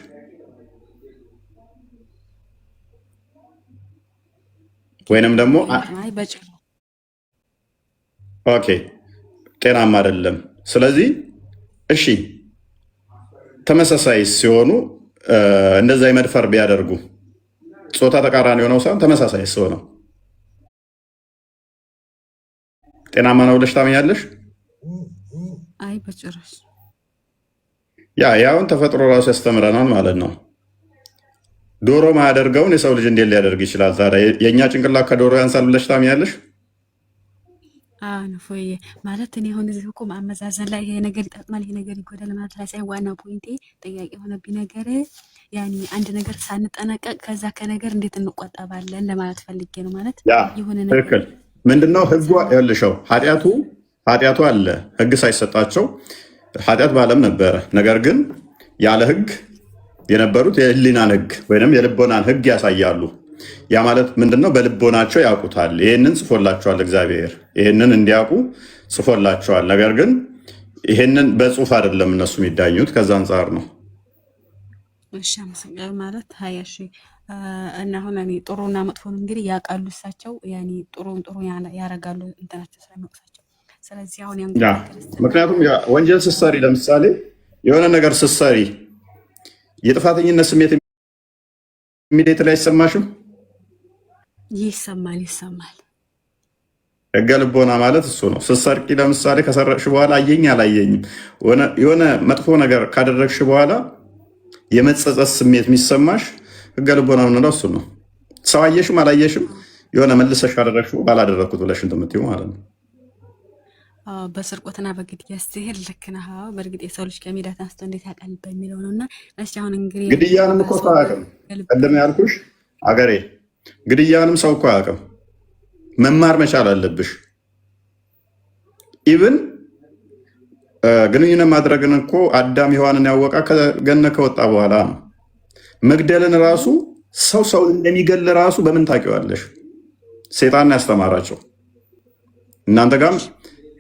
[SPEAKER 4] ወይንም ደግሞ ኦኬ ጤናማ አይደለም። ስለዚህ እሺ ተመሳሳይ ሲሆኑ እንደዛ የመድፈር ቢያደርጉ ጾታ ተቃራኒ የሆነው ሳይሆን ተመሳሳይ ሲሆነው ጤናማ ነው ብለሽ ታምኛለሽ?
[SPEAKER 1] አይ በጭራሽ።
[SPEAKER 4] ያውን ተፈጥሮ ራሱ ያስተምረናል ማለት ነው። ዶሮ ማያደርገውን የሰው ልጅ እንዴት ሊያደርግ ይችላል ታዲያ? የእኛ ጭንቅላት ከዶሮ ያንሳል ብለሽ ታምኛለሽ?
[SPEAKER 1] ነፎዬ ማለት እኔ አሁን እዚህ እኮ ማመዛዘን ላይ ይሄ ነገር ይጠቅማል ይሄ ነገር ይጎዳል ማለት ላይ ሳይሆን ዋናው ፖይንቴ ጥያቄ የሆነብኝ ነገር ያኔ አንድ ነገር ሳንጠነቀቅ ከዛ ከነገር እንዴት እንቆጠባለን ለማለት ፈልጌ ነው። ማለት
[SPEAKER 4] የሆነ ነገር ትክክል ምንድነው ህጉ ያልሽው? ኃጢአቱ አለ ህግ ሳይሰጣቸው ኃጢአት በዓለም ነበረ። ነገር ግን ያለ ህግ የነበሩት የህሊናን ህግ ወይም የልቦናን ህግ ያሳያሉ። ያ ማለት ምንድነው? በልቦናቸው ያውቁታል። ይህንን ጽፎላቸዋል እግዚአብሔር ይህንን እንዲያውቁ ጽፎላቸዋል። ነገር ግን ይህንን በጽሁፍ አይደለም እነሱ የሚዳኙት። ከዛ አንጻር ነው።
[SPEAKER 1] እሺ አመሰግናለሁ። ማለት ሀያሺ እና አሁን እኔ ጥሩና መጥፎን እንግዲህ ያውቃሉ እሳቸው ያኔ ጥሩ ያረጋሉ እንትናቸው ስለሚወቅሳቸው። ስለዚህ አሁን
[SPEAKER 4] ምክንያቱም ወንጀል ስትሰሪ ለምሳሌ የሆነ ነገር ስትሰሪ የጥፋተኝነት ስሜት ኢሚዲየት ላይ አይሰማሽም?
[SPEAKER 1] ይሰማል።
[SPEAKER 4] ህገ ልቦና ማለት እሱ ነው። ስትሰርቂ ለምሳሌ ከሰረቅሽ በኋላ አየኝ አላየኝም የሆነ መጥፎ ነገር ካደረግሽ በኋላ የመጸጸት ስሜት የሚሰማሽ ህገ ልቦና ምንለው እሱ ነው። ሰው አየሽም አላየሽም የሆነ መልሰሽ ካደረግሽ ባላደረግኩት ብለሽ እንትን የምትይው ማለት ነው።
[SPEAKER 1] በስርቆትና በግድያ ስትሄድ ልክ ነህ። በእርግጥ የሰው ልጅ ከሜዳ ተነስቶ እንዴት ያውቃል በሚለው ነው። እና እሺ አሁን እንግዲህ
[SPEAKER 4] ግድያንም እኮ ሰው አያውቅም። ቅድም ያልኩሽ አገሬ ግድያንም ሰው እኮ አያውቅም። መማር መቻል አለብሽ። ኢቭን ግንኙነት ማድረግን እኮ አዳም ሔዋንን ያወቃ ከገነት ከወጣ በኋላ ነው። መግደልን ራሱ ሰው እንደሚገል ራሱ በምን ታውቂዋለሽ? ሴጣን ያስተማራቸው። እናንተ ጋም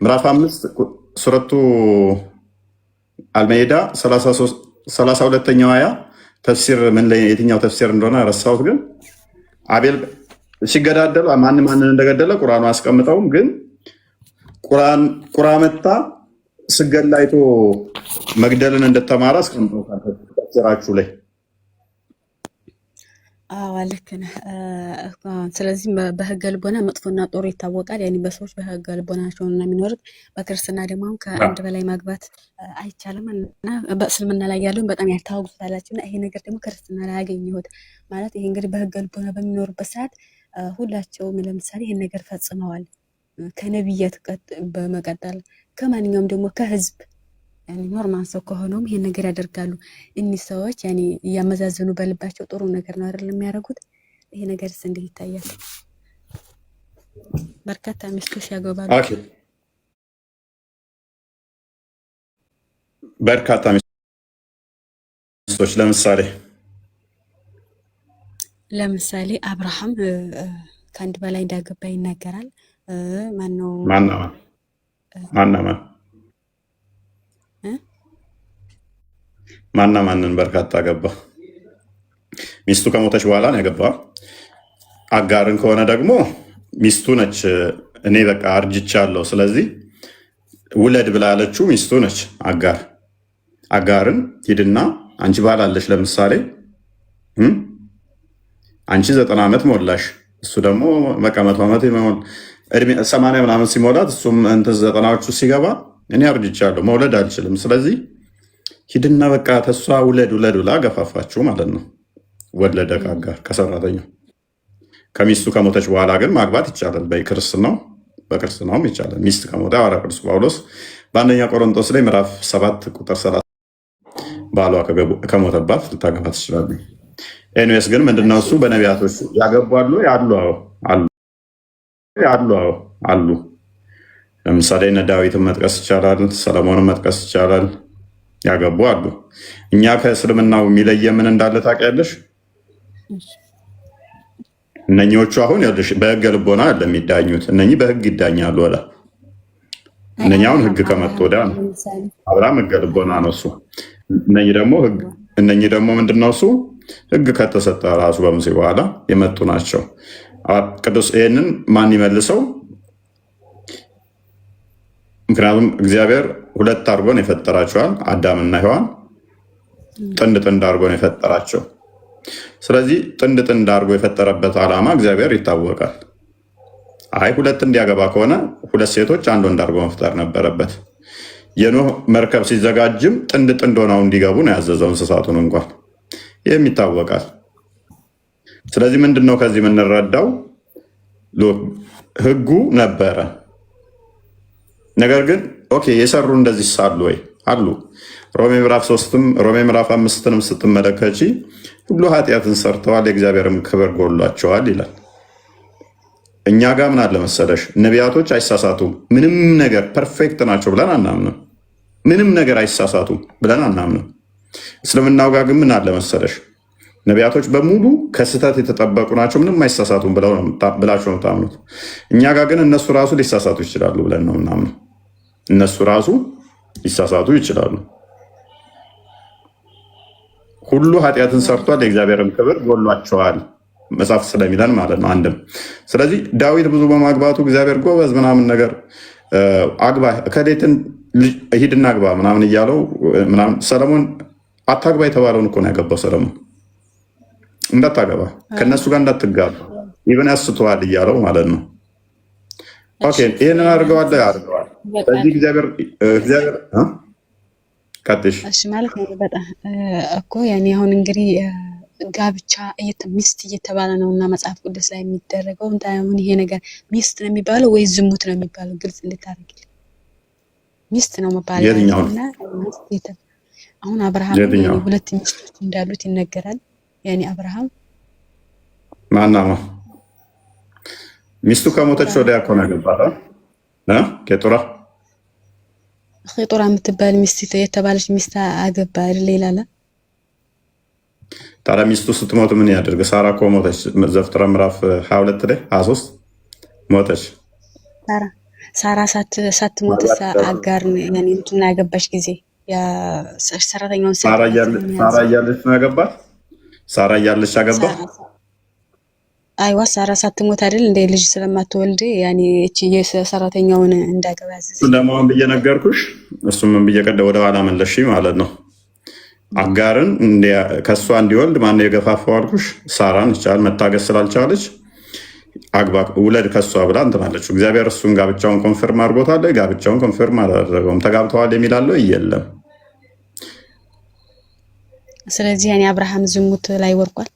[SPEAKER 4] ምዕራፍ 5 ሱረቱ አልመይዳ 32ኛው አያ ተፍሲር ምን ላይ የትኛው ተፍሲር እንደሆነ ረሳሁት። ግን አቤል ሲገዳደሉ ማንን እንደገደለ ቁርአኑ አስቀምጠውም፣ ግን ቁርአን መጣ ስገላ አይቶ መግደልን እንደተማረ አስቀምጠውታል ተፍሲራችሁ ላይ።
[SPEAKER 1] አዎ ልክ ነህ። ስለዚህ በህገ ልቦና መጥፎና ጥሩ ይታወቃል። ያኔ በሰዎች በህገ ልቦናቸው ነው የሚኖሩት። በክርስትና ደግሞ ከአንድ በላይ ማግባት አይቻልም እና በእስልምና ላይ ያለውን በጣም ያልታወቁታላችሁ እና ይሄ ነገር ደግሞ ክርስትና ላይ ያገኘሁት ማለት ይሄ እንግዲህ በህገ ልቦና በሚኖሩበት ሰዓት ሁላቸውም ለምሳሌ ይሄን ነገር ፈጽመዋል። ከነቢያት በመቀጠል ከማንኛውም ደግሞ ከህዝብ ኖርማል ሰው ከሆነውም ይሄን ነገር ያደርጋሉ። እኒህ ሰዎች ያኔ እያመዛዘኑ በልባቸው ጥሩ ነገር ነው አይደል የሚያደርጉት። ይሄ ነገርስ እንዴት ይታያል? በርካታ ሚስቶች ያገባሉ።
[SPEAKER 4] በርካታ ሚስቶች ለምሳሌ አብርሃም ከአንድ በላይ እንዳገባ ይናገራል። ማንን በርካታ ገባ? ሚስቱ ከሞተች በኋላ ነው ያገባ። አጋርን ከሆነ ደግሞ ሚስቱ ነች። እኔ በቃ አርጅቻለሁ ስለዚህ ውለድ ብላ ያለችው ሚስቱ ነች። አጋርን ሂድና አንቺ ባል አለሽ፣ ለምሳሌ አንቺ 90 ዓመት ሞላሽ፣ እሱ ደግሞ በቃ 100 ዓመት እድሜ 80 ምናምን ሲሞላት እሱም እንትን 90ዎቹ ሲገባ እኔ አርጅቻለሁ መውለድ አልችልም፣ ስለዚህ ሂድና በቃ ተሷ ውለድ ብላ ገፋፋችሁ ማለት ነው። ወለደ ከአጋር ከሰራተኛው። ከሚስቱ ከሞተች በኋላ ግን ማግባት ይቻላል። በክርስትናውም ይቻላል። ሚስት ከሞተ ሐዋርያው ቅዱስ ጳውሎስ በአንደኛ ቆሮንቶስ ላይ ምዕራፍ 7 ቁጥር 30 ባሏ ከሞተባት ልታገባ ትችላለች። ኤኒዌይስ ግን ምንድነው እሱ በነቢያቶች ያገባሉ አሉ። ለምሳሌ እነ ዳዊትን መጥቀስ ይቻላል። ሰለሞንን መጥቀስ ይቻላል። ያገቡ አሉ። እኛ ከእስልምናው የሚለየ ምን እንዳለ ታውቂያለሽ? እነኚዎቹ አሁን ያለሽ በህገ ልቦና ለሚዳኙት እነኚህ በህግ ይዳኛሉ። ወላ እነኛውን ህግ ከመጡ ወዲያ ነው። አብርሃም ህገ ልቦና ነው እሱ። እነኚህ ደግሞ ምንድነው እሱ ህግ ከተሰጠ ራሱ በሙሴ በኋላ የመጡ ናቸው። ቅዱስ ይህንን ማን ይመልሰው? ምክንያቱም እግዚአብሔር ሁለት አድርጎ ነው የፈጠራቸዋል። አዳምና ሔዋን ጥንድ አድርጎ ነው የፈጠራቸው። ስለዚህ ጥንድ አድርጎ የፈጠረበት ዓላማ እግዚአብሔር ይታወቃል። ሁለት እንዲያገባ ከሆነ ሁለት ሴቶች አንድ ወንድ አድርጎ መፍጠር ነበረበት። የኖህ መርከብ ሲዘጋጅም ጥንድ ሆነው እንዲገቡ ነው ያዘዘው፣ እንስሳቱን እንኳን ይህም ይታወቃል። ስለዚህ ምንድን ነው ከዚህ የምንረዳው? ህጉ ነበረ። ነገር ግን የሰሩ እንደዚህ ሳሉ ወይ አሉ። ሮሜ ምዕራፍ 3ም ሮሜ ምዕራፍ 5ንም ስትመለከቺ ሁሉ ኃጢአትን ሰርተዋል የእግዚአብሔርም ክብር ጎሏቸዋል ይላል። እኛ ጋር ምን አለ መሰለሽ፣ ነቢያቶች አይሳሳቱም፣ ምንም ነገር ፐርፌክት ናቸው ብለን አናምንም። ምንም ነገር አይሳሳቱም ብለን አናምንም። እስልምናው ጋር ግን ምን አለ መሰለሽ፣ ነቢያቶች በሙሉ ከስህተት የተጠበቁ ናቸው፣ ምንም አይሳሳቱም ብላችሁ ነው ታምኑት። እኛ ጋር ግን እነሱ ራሱ ሊሳሳቱ ይችላሉ ብለን ነው ምናምነው። እነሱ ራሱ ሊሳሳቱ ይችላሉ። ሁሉ ኃጢአትን ሰርቷል የእግዚአብሔርን ክብር ጎሏቸዋል መጽሐፍ ስለሚለን ማለት ነው። አንድም ስለዚህ ዳዊት ብዙ በማግባቱ እግዚአብሔር ጎበዝ ምናምን ነገር አግባ ከሌትን ሂድና አግባ ምናምን እያለው ምናምን። ሰለሞን አታግባ የተባለውን እኮ ነው ያገባው። ሰለሞን እንዳታገባ ከእነሱ ጋር እንዳትጋባ ኢቨን ያስተዋል እያለው ማለት ነው። ይህንን አድርገዋል። በዚህ እግዚአብሔር ቀጥሽ
[SPEAKER 1] ማለት ነው። በጣም እኮ ያኔ አሁን እንግዲህ ጋብቻ ሚስት እየተባለ ነው እና መጽሐፍ ቅዱስ ላይ የሚደረገው አሁን ይሄ ነገር ሚስት ነው የሚባለው ወይ ዝሙት ነው የሚባለው? ግልጽ እንድታደርግልኝ። ሚስት ነው መባል እና አሁን አብርሃም ሁለት ሚስቶች እንዳሉት ይነገራል። ያኔ አብርሃም
[SPEAKER 4] ማናማ ሚስቱ ከሞተች ወዲያ እኮ ነው ያገባት ኬጡራ
[SPEAKER 1] ኬጡራ የምትባል ሚስት የተባለች ሚስት አገባ አይደል ይላል።
[SPEAKER 4] ታዲያ ሚስቱ ስትሞት ምን ያደርግ? ሳራ እኮ ሞተች። ዘፍጥረት ምዕራፍ 22 ላይ 23 ሞተች።
[SPEAKER 1] ሳራ ሳትሞት አጋር ያኔ እንትና ያገባች ጊዜ ያ ሰራተኛውን
[SPEAKER 4] ሳራ እያለች ነው ያገባት። ሳራ እያለች አገባ።
[SPEAKER 1] አይዋ ሳራ ሳትሞት አይደል እንደ ልጅ ስለማትወልድ ያኔ እቺ የሰራተኛውን እንዳገባ ያዘች።
[SPEAKER 4] ለማን ብዬ ነገርኩሽ? እሱም ምን ብዬ ቀደ ወደ ኋላ መለሽ ማለት ነው። አጋርን ከሷ እንዲወልድ ማነው የገፋፋው አልኩሽ? ሳራን ይቻል መታገስ ስላልቻለች አግባ ውለድ ከሷ ብላ እንትን አለችው። እግዚአብሔር እሱን ጋብቻውን ኮንፈርም አድርጎታል። ጋብቻውን ኮንፈርም አላደረገውም። ተጋብተዋል የሚላለው የለም።
[SPEAKER 1] ስለዚህ ያኔ አብርሃም ዝሙት ላይ ወርቋል።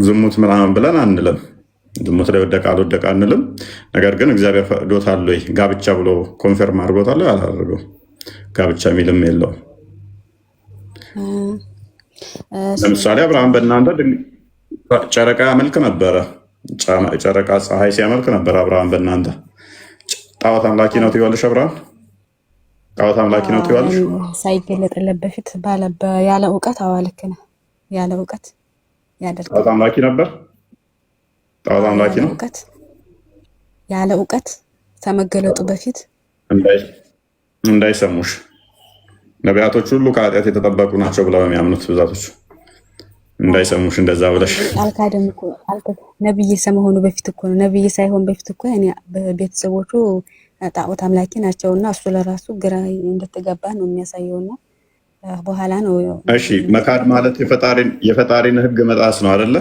[SPEAKER 4] ዝሙት ምናምን ብለን አንልም። ዝሙት ላይ ወደቀ አልወደቀ አንልም። ነገር ግን እግዚአብሔር ፈቅዶታል ወይ ጋብቻ ብሎ ኮንፈርም አድርጎታል አላደረገው። ጋብቻ የሚልም የለው። ለምሳሌ አብርሃም በእናንተ ጨረቃ ያመልክ ነበረ። ጨረቃ ፀሐይ ሲያመልክ ነበር አብርሃም በእናንተ። ጣዖት አምላኪ ነው ትይዋለሽ አብርሃም? ጣዖት አምላኪ ነው ትይዋለሽ?
[SPEAKER 1] ሳይገለጥለት በፊት ያለ እውቀት አዋልክ ነው ያለ እውቀት ያደርጋል።
[SPEAKER 4] ጣዖት አምላኪ ነበር። ጣዖት አምላኪ ነው
[SPEAKER 1] ያለ እውቀት ከመገለጡ በፊት
[SPEAKER 4] እንዳይሰሙሽ ነቢያቶች ሁሉ ከኃጢአት የተጠበቁ ናቸው ብለው የሚያምኑት ብዛቶች እንዳይሰሙሽ እንደዛ ብለሽ
[SPEAKER 1] አልካደም እኮ ነብይ ሰመሆኑ በፊት እኮ ነው። ነብይ ሳይሆን በፊት እኮ ያኔ ቤተሰቦቹ ጣዖት አምላኪ ናቸውና እሱ ለራሱ ግራ እንደተጋባ ነው የሚያሳየውና በኋላ ነው።
[SPEAKER 4] እሺ መካድ ማለት የፈጣሪን ሕግ መጣስ ነው አይደለ?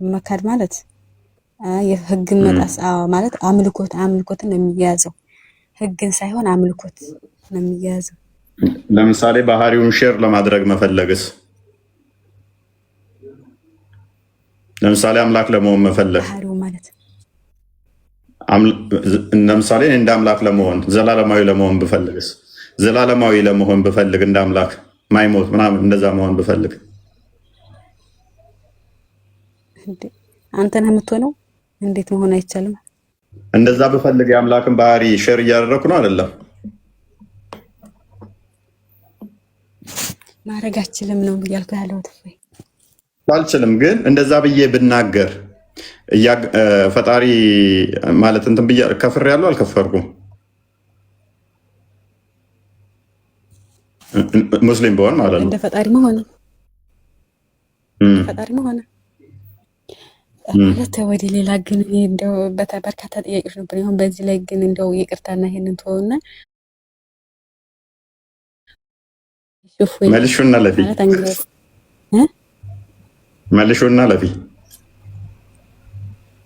[SPEAKER 1] መካድ ማለት የሕግ መጣስ ማለት አምልኮትን ነው የሚያዘው። ሕግን ሳይሆን አምልኮት ነው የሚያዘው።
[SPEAKER 4] ለምሳሌ ባህሪውን ሼር ለማድረግ መፈለግስ? ለምሳሌ አምላክ ለመሆን መፈለግ
[SPEAKER 1] ባህሪው ማለት
[SPEAKER 4] ለምሳሌ እንደ አምላክ ለመሆን ዘላለማዊ ለመሆን ብፈልግስ? ዘላለማዊ ለመሆን ብፈልግ እንደ አምላክ ማይሞት ምናምን እንደዛ መሆን ብፈልግ
[SPEAKER 1] አንተ ነህ የምትሆነው? እንዴት መሆን አይቻልም?
[SPEAKER 4] እንደዛ ብፈልግ የአምላክን ባህሪ ሼር እያደረኩ ነው አይደለም?
[SPEAKER 1] ማድረግ አችልም ነው እያልኩ ያለሁት።
[SPEAKER 4] አልችልም ግን እንደዛ ብዬ ብናገር ፈጣሪ ማለት እንትን ብዬ ከፍር ያለው አልከፈርኩም። ሙስሊም በሆን ማለት ነው
[SPEAKER 1] እንደ ፈጣሪ መሆን ማለት ወደ ሌላ ግን እንደው በርካታ ጥያቄዎች ነበር። አሁን በዚህ ላይ ግን እንደው ይቅርታና ይሄንን ተወውና
[SPEAKER 4] መልሹና ለፊ መልሹና ለፊ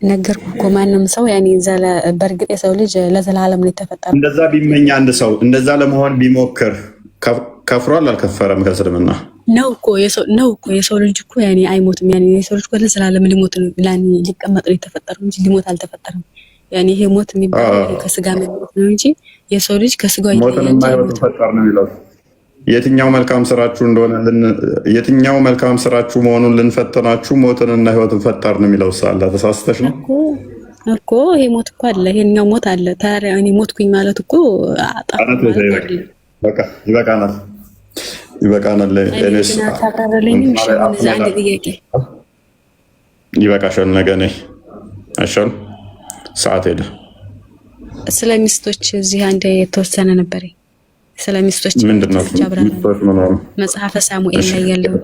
[SPEAKER 1] ነገርኩ እኮ ማንም ሰው ያኔ በእርግጥ የሰው ልጅ ለዘላለም ነው የተፈጠረው።
[SPEAKER 4] እንደዛ ቢመኝ አንድ ሰው እንደዛ ለመሆን ቢሞክር ከፍሯል አልከፈረም? ከእስልምና
[SPEAKER 1] ነው እኮ የሰው ልጅ እኮ ያኔ አይሞትም። ያኔ የሰው ልጅ ለዘላለም ሊሞት ነው ያኔ ሊቀመጥ ነው የተፈጠረው እንጂ ሊሞት አልተፈጠረም። ያኔ ይሄ ሞት የሚባለው ከስጋ መሞት ነው እንጂ የሰው ልጅ ከስጋው
[SPEAKER 4] ሞትን የማይወድ ፈጠር ነው የሚለው። የትኛው መልካም ስራችሁ እንደሆነ የትኛው መልካም ስራችሁ መሆኑን ልንፈተናችሁ ሞትንና ህይወትን ፈጠር ነው የሚለው። ሳላ ተሳስተሽ ነው
[SPEAKER 1] እኮ ይሄ ሞት እኮ አለ፣ ይሄኛው ሞት አለ። ታዲያ እኔ ሞትኩኝ ማለት እኮ
[SPEAKER 4] በቃ ይበቃናል፣ ይበቃናል። እኔስ ይበቃሻል። ነገ ነይ አይሻልም? ሰዓት ሄደ።
[SPEAKER 1] ስለ ሚስቶች እዚህ አንድ የተወሰነ ነበር። ስለ ሚስቶች
[SPEAKER 4] ምንድነው
[SPEAKER 1] መጽሐፈ ሳሙኤል ላይ ያለው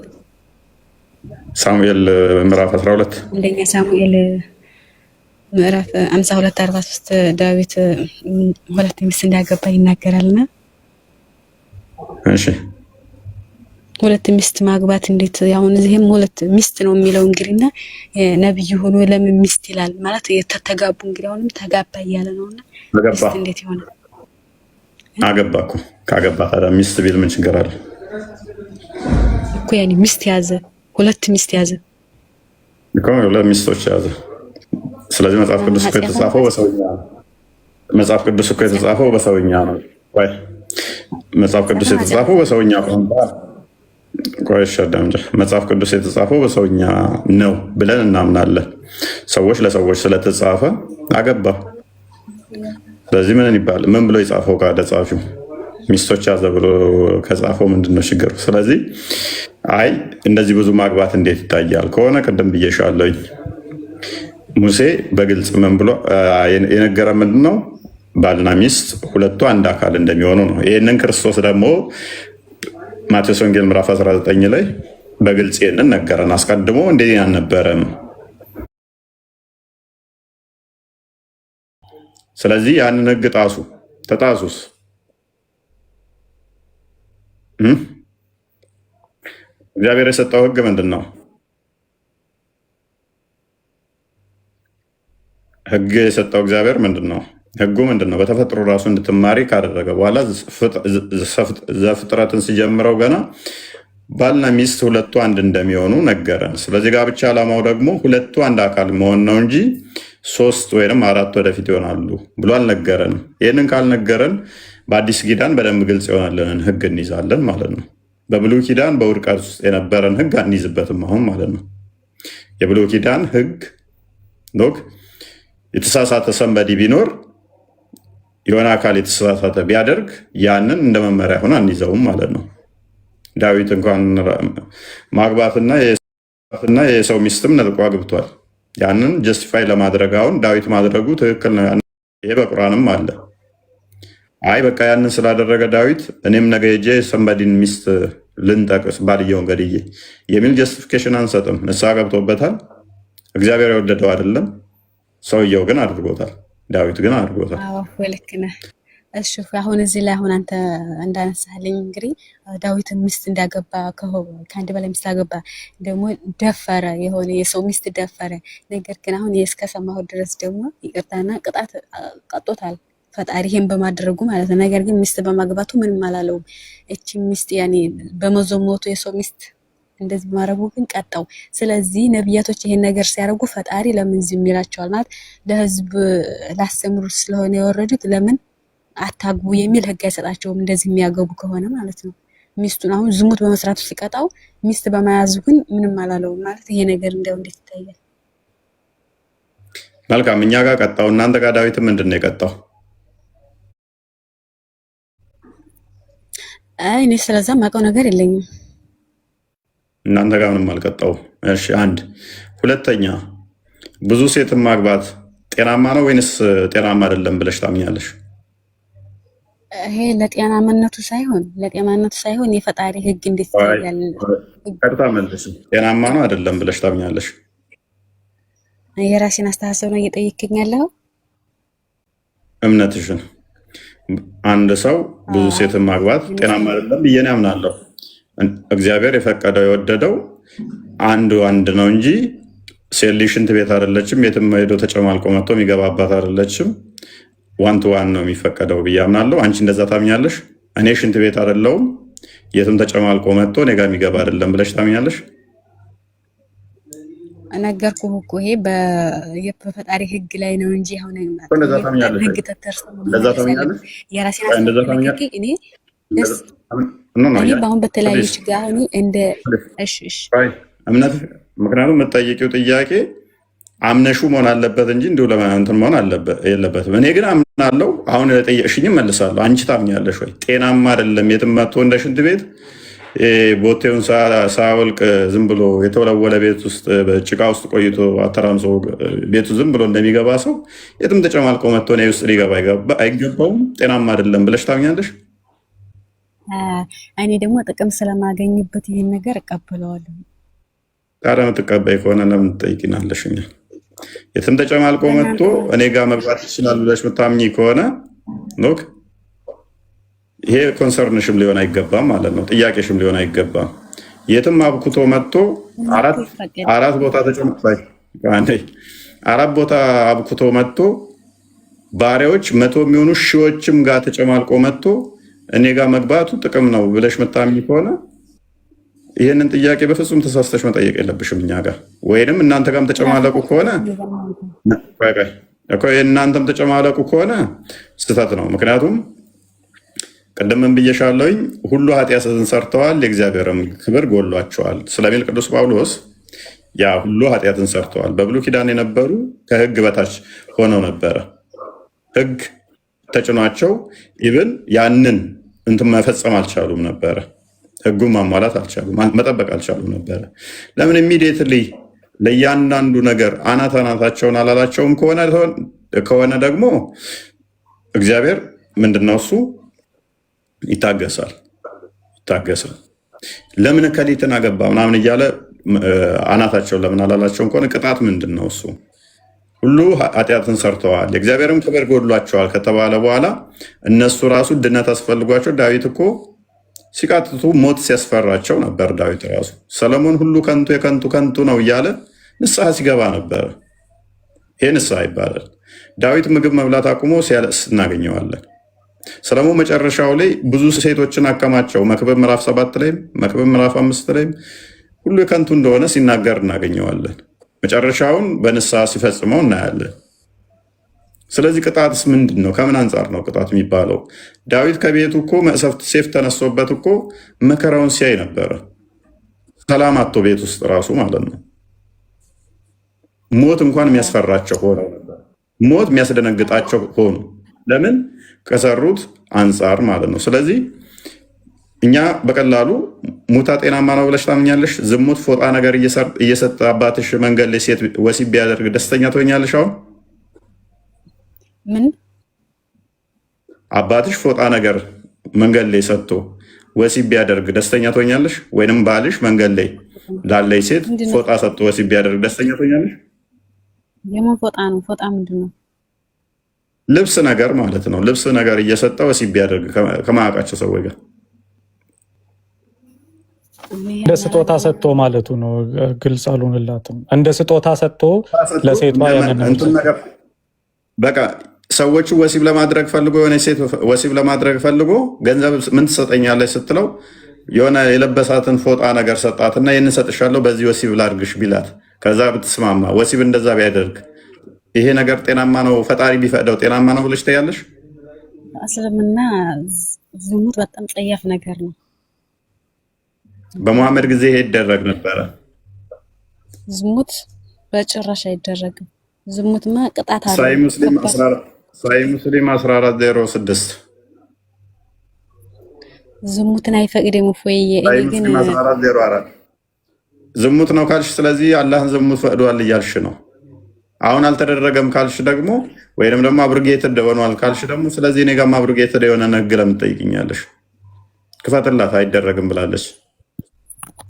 [SPEAKER 4] ሳሙኤል ምዕራፍ 12
[SPEAKER 1] አንደኛ ሳሙኤል ምዕራፍ 52-43 ዳዊት ሁለት ሚስት እንዳገባ ይናገራልና፣
[SPEAKER 4] እሺ
[SPEAKER 1] ሁለት ሚስት ማግባት እንዴት? አሁን እዚህም ሁለት ሚስት ነው የሚለው እንግዲህና ነብይ ሆኖ ለምን ሚስት ይላል ማለት የተተጋቡ እንግዲህ አሁንም ተጋባ እያለ ነውና ሚስት እንዴት ይሆናል?
[SPEAKER 4] አገባ እኮ ካገባ ታዲያ ሚስት ቢል ምን ችግር አለ
[SPEAKER 1] እኮ? ያኔ ሚስት ያዘ፣ ሁለት ሚስት ያዘ
[SPEAKER 4] እኮ ሁለት ሚስቶች ያዘ። ስለዚህ መጽሐፍ ቅዱስ እኮ የተጻፈው በሰውኛ ነው። መጽሐፍ ቅዱስ እኮ የተጻፈው በሰውኛ ነው ወይ? መጽሐፍ ቅዱስ የተጻፈው በሰውኛ ቋንቋ ቆይሽ አዳምጪ። መጽሐፍ ቅዱስ የተጻፈው በሰውኛ ነው ብለን እናምናለን። ሰዎች ለሰዎች ስለተጻፈ አገባ። ስለዚህ ምን ይባል? ምን ብሎ የጻፈው ካለ ጻፊው ሚስቶች ያዘ ብሎ ከጻፈው ምንድነው ችግሩ? ስለዚህ አይ እንደዚህ ብዙ ማግባት እንዴት ይታያል ከሆነ ቅድም ብዬሻለሁኝ። ሙሴ በግልጽ ምን ብሎ የነገረ ምንድነው? ባልና ሚስት ሁለቱ አንድ አካል እንደሚሆኑ ነው። ይህንን ክርስቶስ ደግሞ ማቴዎስ ወንጌል ምዕራፍ 19 ላይ በግልጽ ይህንን ነገረን። አስቀድሞ እንደዚህ አልነበረም። ስለዚህ ያንን ህግ ጣሱ። ተጣሱስ እግዚአብሔር የሰጠው ህግ ምንድን ነው? ህግ የሰጠው እግዚአብሔር ምንድን ነው? ህጉ ምንድን ነው? በተፈጥሮ ራሱ እንድትማሪ ካደረገ በኋላ ዘፍጥረትን ሲጀምረው ገና ባልና ሚስት ሁለቱ አንድ እንደሚሆኑ ነገረን። ስለዚህ ጋብቻ ዓላማው ደግሞ ሁለቱ አንድ አካል መሆን ነው እንጂ 3 ወይም 4 ወደፊት ይሆናሉ ብሎ አልነገረንም። ይህንን ካልነገረን በአዲስ ኪዳን በደንብ ግልጽ የሆነልንን ህግ እንይዛለን ማለት ነው። በብሉይ ኪዳን በውድቀት ውስጥ የነበረን ህግ አንይዝበትም አሁን ማለት ነው። የብሉይ ኪዳን ህግ የተሳሳተ ሰንበዲ ቢኖር የሆነ አካል የተሳሳተ ቢያደርግ ያንን እንደ መመሪያ ሆነ አንይዘውም ማለት ነው። ዳዊት እንኳን ማግባትና የሰው ሚስትም ነጥቆ አግብቷል። ያንን ጀስቲፋይ ለማድረግ አሁን ዳዊት ማድረጉ ትክክል ነው። ይሄ በቁርአንም አለ። አይ በቃ ያንን ስላደረገ ዳዊት እኔም ነገ ሄጄ ሰንበዲን ሚስት ልንጠቅስ ባልየውን ገድዬ የሚል ጀስቲፊኬሽን አንሰጥም። ንስሐ ገብቶበታል። እግዚአብሔር የወደደው አይደለም፣ ሰውየው ግን አድርጎታል። ዳዊት ግን አድርጎታል።
[SPEAKER 1] ልክ ነህ። እሺ አሁን እዚህ ላይ አሁን አንተ እንዳነሳልኝ እንግዲህ ዳዊትን ሚስት እንዳገባ ከአንድ በላይ ሚስት አገባ፣ ደግሞ ደፈረ፣ የሆነ የሰው ሚስት ደፈረ። ነገር ግን አሁን እስከሰማሁት ድረስ ደግሞ ይቅርታና ቅጣት ቀጦታል ፈጣሪ ይሄን በማድረጉ ማለት ነው። ነገር ግን ሚስት በማግባቱ ምንም አላለውም። እቺ ሚስት ያኔ በመዘሞቱ የሰው ሚስት እንደዚህ በማድረጉ ግን ቀጣው። ስለዚህ ነቢያቶች ይሄን ነገር ሲያደርጉ ፈጣሪ ለምን ዝም ይላቸዋል? ማለት ለህዝብ ላስተምሩ ስለሆነ የወረዱት ለምን አታግቡ የሚል ህግ አይሰጣቸውም፣ እንደዚህ የሚያገቡ ከሆነ ማለት ነው። ሚስቱን አሁን ዝሙት በመስራቱ ሲቀጣው ሚስት በመያዙ ግን ምንም አላለውም። ማለት ይሄ ነገር እንደው እንዴት ይታያል?
[SPEAKER 4] መልካም፣ እኛ ጋር ቀጣው። እናንተ ጋር ዳዊት ምንድን ነው የቀጣው?
[SPEAKER 1] እኔ ስለዛ ማውቀው ነገር የለኝም።
[SPEAKER 4] እናንተ ጋር ምንም አልቀጣው። እሺ፣ አንድ ሁለተኛ፣ ብዙ ሴትን ማግባት ጤናማ ነው ወይንስ ጤናማ አይደለም ብለሽ ታምኛለሽ?
[SPEAKER 1] ይሄ ለጤናማነቱ ሳይሆን የፈጣሪ ህግ እንዴት ይታያል?
[SPEAKER 4] ቀጥታ መልስ። ጤናማ ነው አይደለም ብለሽ ታምኛለሽ?
[SPEAKER 1] የራሴን አስተሳሰብ ነው እየጠየቅኝ ያለው።
[SPEAKER 4] እምነትሽን። አንድ ሰው ብዙ ሴትን ማግባት ጤናማ አይደለም ብዬ ነው ያምናለሁ። እግዚአብሔር የፈቀደው የወደደው አንድ ነው እንጂ ሴት ልጅ ሽንት ቤት አይደለችም። የትም ሄዶ ተጨማልቆ መጥቶ የሚገባባት አይደለችም። ዋን ቱ ዋን ነው የሚፈቀደው ብዬ አምናለሁ። አንቺ እንደዛ ታምኛለሽ? እኔ ሽንት ቤት አይደለሁም የትም ተጨማልቆ መጥቶ እኔ ጋር የሚገባ አይደለም ብለሽ ታምኛለሽ?
[SPEAKER 1] ነገርኩህ እኮ ይሄ በፈጣሪ ህግ ላይ ነው እንጂ አሁን ህግ ተተርሰው የራሴን እኔ በአሁን በተለያዩ ችግር አሁን እንደ
[SPEAKER 4] እምነት ምክንያቱም የምትጠይቂው ጥያቄ አምነሹ መሆን አለበት እንጂ እንዲሁ ለማንተን መሆን የለበትም። እኔ ግን አምናለሁ። አሁን ለጠየቅሽኝም መልሳለሁ። አንቺ ታምኛለሽ ወይ? ጤናማ አይደለም የትም መጥቶ እንደ ሽንት ቤት ቦቴውን ሳያወልቅ ዝም ብሎ የተወለወለ ቤት ውስጥ በጭቃ ውስጥ ቆይቶ አተራምሶ ቤቱ ዝም ብሎ እንደሚገባ ሰው የትም ተጨማልቆ መጥቶ እኔ ውስጥ ሊገባ አይገባውም። ጤናማ አይደለም ብለሽ ታምኛለሽ?
[SPEAKER 1] እኔ ደግሞ ጥቅም ስለማገኝበት ይህን ነገር እቀበለዋለሁ።
[SPEAKER 4] ታዲያ የምትቀበይ ከሆነ ለምን ትጠይቂናለሽ? እኛ የትም ተጨማልቆ መጥቶ እኔ ጋር መግባት ይችላል ብለሽ የምታምኚ ከሆነ ይሄ ኮንሰርንሽም ሊሆን አይገባም ማለት ነው። ጥያቄሽም ሊሆን አይገባም። የትም አብኩቶ መጥቶ አራት ቦታ አብኩቶ መጥቶ ባሪያዎች 100 የሚሆኑ ሺዎችም ጋር ተጨማልቆ መጥቶ እኔ ጋር መግባቱ ጥቅም ነው ብለሽ መታምኝ ከሆነ ይህንን ጥያቄ በፍጹም ተሳስተሽ መጠየቅ የለብሽም እኛ ጋር። ወይንም እናንተ ጋርም ተጨማለቁ ከሆነ እናንተም ተጨማለቁ ከሆነ ስህተት ነው። ምክንያቱም ቅድምም ብዬሻለሁኝ ሁሉ ኃጢአትን ሰርተዋል የእግዚአብሔርም ክብር ጎሏቸዋል ስለሚል ቅዱስ ጳውሎስ ያ ሁሉ ኃጢአትን ሰርተዋል። በብሉይ ኪዳን የነበሩ ከህግ በታች ሆነው ነበረ። ህግ ተጭኗቸው ኢብን ያንን እንትን መፈጸም አልቻሉም ነበረ። ህጉን ማሟላት አልቻሉም፣ መጠበቅ አልቻሉም ነበረ። ለምን ኢሚዲየትሊ ለእያንዳንዱ ነገር አናታቸውን አላላቸውም ከሆነ ደግሞ እግዚአብሔር ምንድነው እሱ ይታገሳል። ለምን ከሊትን አገባ ምናምን እያለ አናታቸውን ለምን አላላቸውም ከሆነ ቅጣት ምንድን ነው እሱ? ሁሉ ኃጢአትን ሰርተዋል የእግዚአብሔርም ክብር ጎድሏቸዋል ከተባለ በኋላ እነሱ ራሱ ድነት አስፈልጓቸው ዳዊት እኮ ሲቃጥቱ ሞት ሲያስፈራቸው ነበር። ዳዊት ራሱ ሰለሞን ሁሉ ከንቱ የከንቱ ከንቱ ነው እያለ ንስሐ ሲገባ ነበር። ይሄ ንስሐ ይባላል። ዳዊት ምግብ መብላት አቁሞ ሲያለቅስ እናገኘዋለን። ሰለሞን መጨረሻው ላይ ብዙ ሴቶችን አከማቸው። መክብብ ምዕራፍ 7 ላይም መክብብ ምዕራፍ 5 ላይም ሁሉ የከንቱ እንደሆነ ሲናገር እናገኘዋለን። መጨረሻውን በንስሐ ሲፈጽመው እናያለን። ስለዚህ ቅጣትስ ምንድን ነው? ከምን አንጻር ነው ቅጣት የሚባለው? ዳዊት ከቤቱ እኮ መቅሰፍት ሴፍ ተነስቶበት እኮ መከራውን ሲያይ ነበረ። ሰላም አጥቶ ቤት ውስጥ ራሱ ማለት ነው። ሞት እንኳን የሚያስፈራቸው ሆነው ነበር። ሞት የሚያስደነግጣቸው ሆኑ። ለምን? ከሰሩት አንጻር ማለት ነው። ስለዚህ እኛ በቀላሉ ሙታ ጤናማ ነው ብለሽ ታምኛለሽ? ዝሙት ፎጣ ነገር እየሰጠ አባትሽ መንገድ ላይ ሴት ወሲብ ቢያደርግ ደስተኛ ትሆኛለሽ? አሁን
[SPEAKER 1] ምን
[SPEAKER 4] አባትሽ ፎጣ ነገር መንገድ ላይ ሰጥቶ ወሲብ ቢያደርግ ደስተኛ ትሆኛለሽ? ወይንም ባልሽ መንገድ ላይ ላለች ሴት ፎጣ ሰጥቶ ወሲብ ቢያደርግ ደስተኛ ትሆኛለሽ?
[SPEAKER 1] የምን ፎጣ ነው? ፎጣ ምንድን ነው?
[SPEAKER 4] ልብስ ነገር ማለት ነው። ልብስ ነገር እየሰጠ ወሲብ ቢያደርግ ከማያውቃቸው ሰዎች ጋር
[SPEAKER 6] እንደ ስጦታ ሰጥቶ ማለቱ ነው። ግልጽ አልሆንላትም። እንደ ስጦታ ሰጥቶ ለሴቷ
[SPEAKER 4] በቃ ሰዎቹ ወሲብ ለማድረግ ፈልጎ የሆነ ሴት ወሲብ ለማድረግ ፈልጎ ገንዘብ ምን ትሰጠኛለች ስትለው የሆነ የለበሳትን ፎጣ ነገር ሰጣትና ይህንን ሰጥሻለሁ በዚህ ወሲብ ላድርግሽ ቢላት ከዛ ብትስማማ ወሲብ እንደዛ ቢያደርግ ይሄ ነገር ጤናማ ነው? ፈጣሪ ቢፈቅደው ጤናማ ነው ብለሽ ታያለሽ?
[SPEAKER 1] እስልምና ዝሙት በጣም ጸያፍ ነገር ነው።
[SPEAKER 4] በመሐመድ ጊዜ ይሄ ይደረግ ነበረ።
[SPEAKER 1] ዝሙት በጭራሽ አይደረግም። ዝሙትማ ቅጣት አለው።
[SPEAKER 4] ሳይ ሙስሊም 1406
[SPEAKER 1] ዝሙትን አይፈቅድም ወይ? እኔ ግን
[SPEAKER 4] 1404 ዝሙት ነው ካልሽ ስለዚህ አላህን ዝሙት ፈቅዷል እያልሽ ነው። አሁን አልተደረገም ካልሽ ደግሞ ወይንም ደግሞ አብሩጌትድ ሆኗል ካልሽ ደግሞ ስለዚህ እኔ ጋርም አብሩጌትድ የሆነ ነግ ለምን ትጠይቅኛለሽ? ክፈትላት አይደረግም ብላለች፣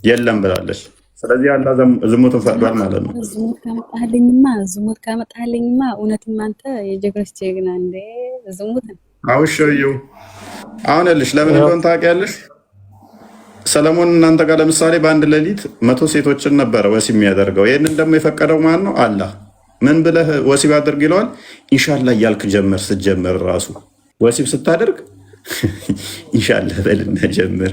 [SPEAKER 4] የለም ብላለች። ስለዚህ አላህ ዝሙትን ፈቅዷል ማለት ነው።
[SPEAKER 1] ዝሙት ካመጣህልኝማ እውነትም አንተ የጀግኖች ጀግና እንደ ዝሙት ነው።
[SPEAKER 4] አውሽዩ አሁን ልሽ ለምን እንደሆነ ታውቂያለሽ? ሰለሞን እናንተ ጋር ለምሳሌ በአንድ ሌሊት 100 ሴቶችን ነበረ ወሲብ የሚያደርገው። ይህንን ደግሞ የፈቀደው ማን ነው? አላህ። ምን ብለህ ወሲብ አድርግ ይለዋል? ኢንሻላህ እያልክ ጀምር። ስትጀምር ራሱ ወሲብ ስታደርግ ኢንሻላህ በልና ጀምር።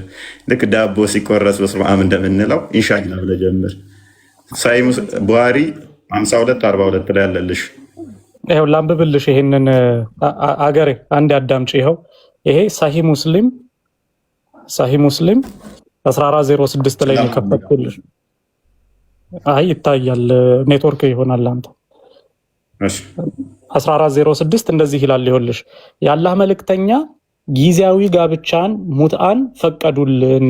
[SPEAKER 4] ልክ ዳቦ ሲቆረስ በስመ አብ እንደምንለው ኢንሻላህ ብለህ ጀምር። ሳይ ቡሃሪ 5242 ላይ ያለልሽ
[SPEAKER 6] ይኸው ላንብብልሽ። ይሄንን አገሬ አንድ አዳምጪ። ይኸው ይሄ ሳሂህ ሙስሊም 1406 ላይ ነው ከፈትኩልሽ። አይ ይታያል፣ ኔትወርክ ይሆናል አንተ።
[SPEAKER 4] እሺ
[SPEAKER 6] 1406 እንደዚህ ይላል። ይኸውልሽ የአላህ መልእክተኛ ጊዜያዊ ጋብቻን ሙትአን ፈቀዱልን።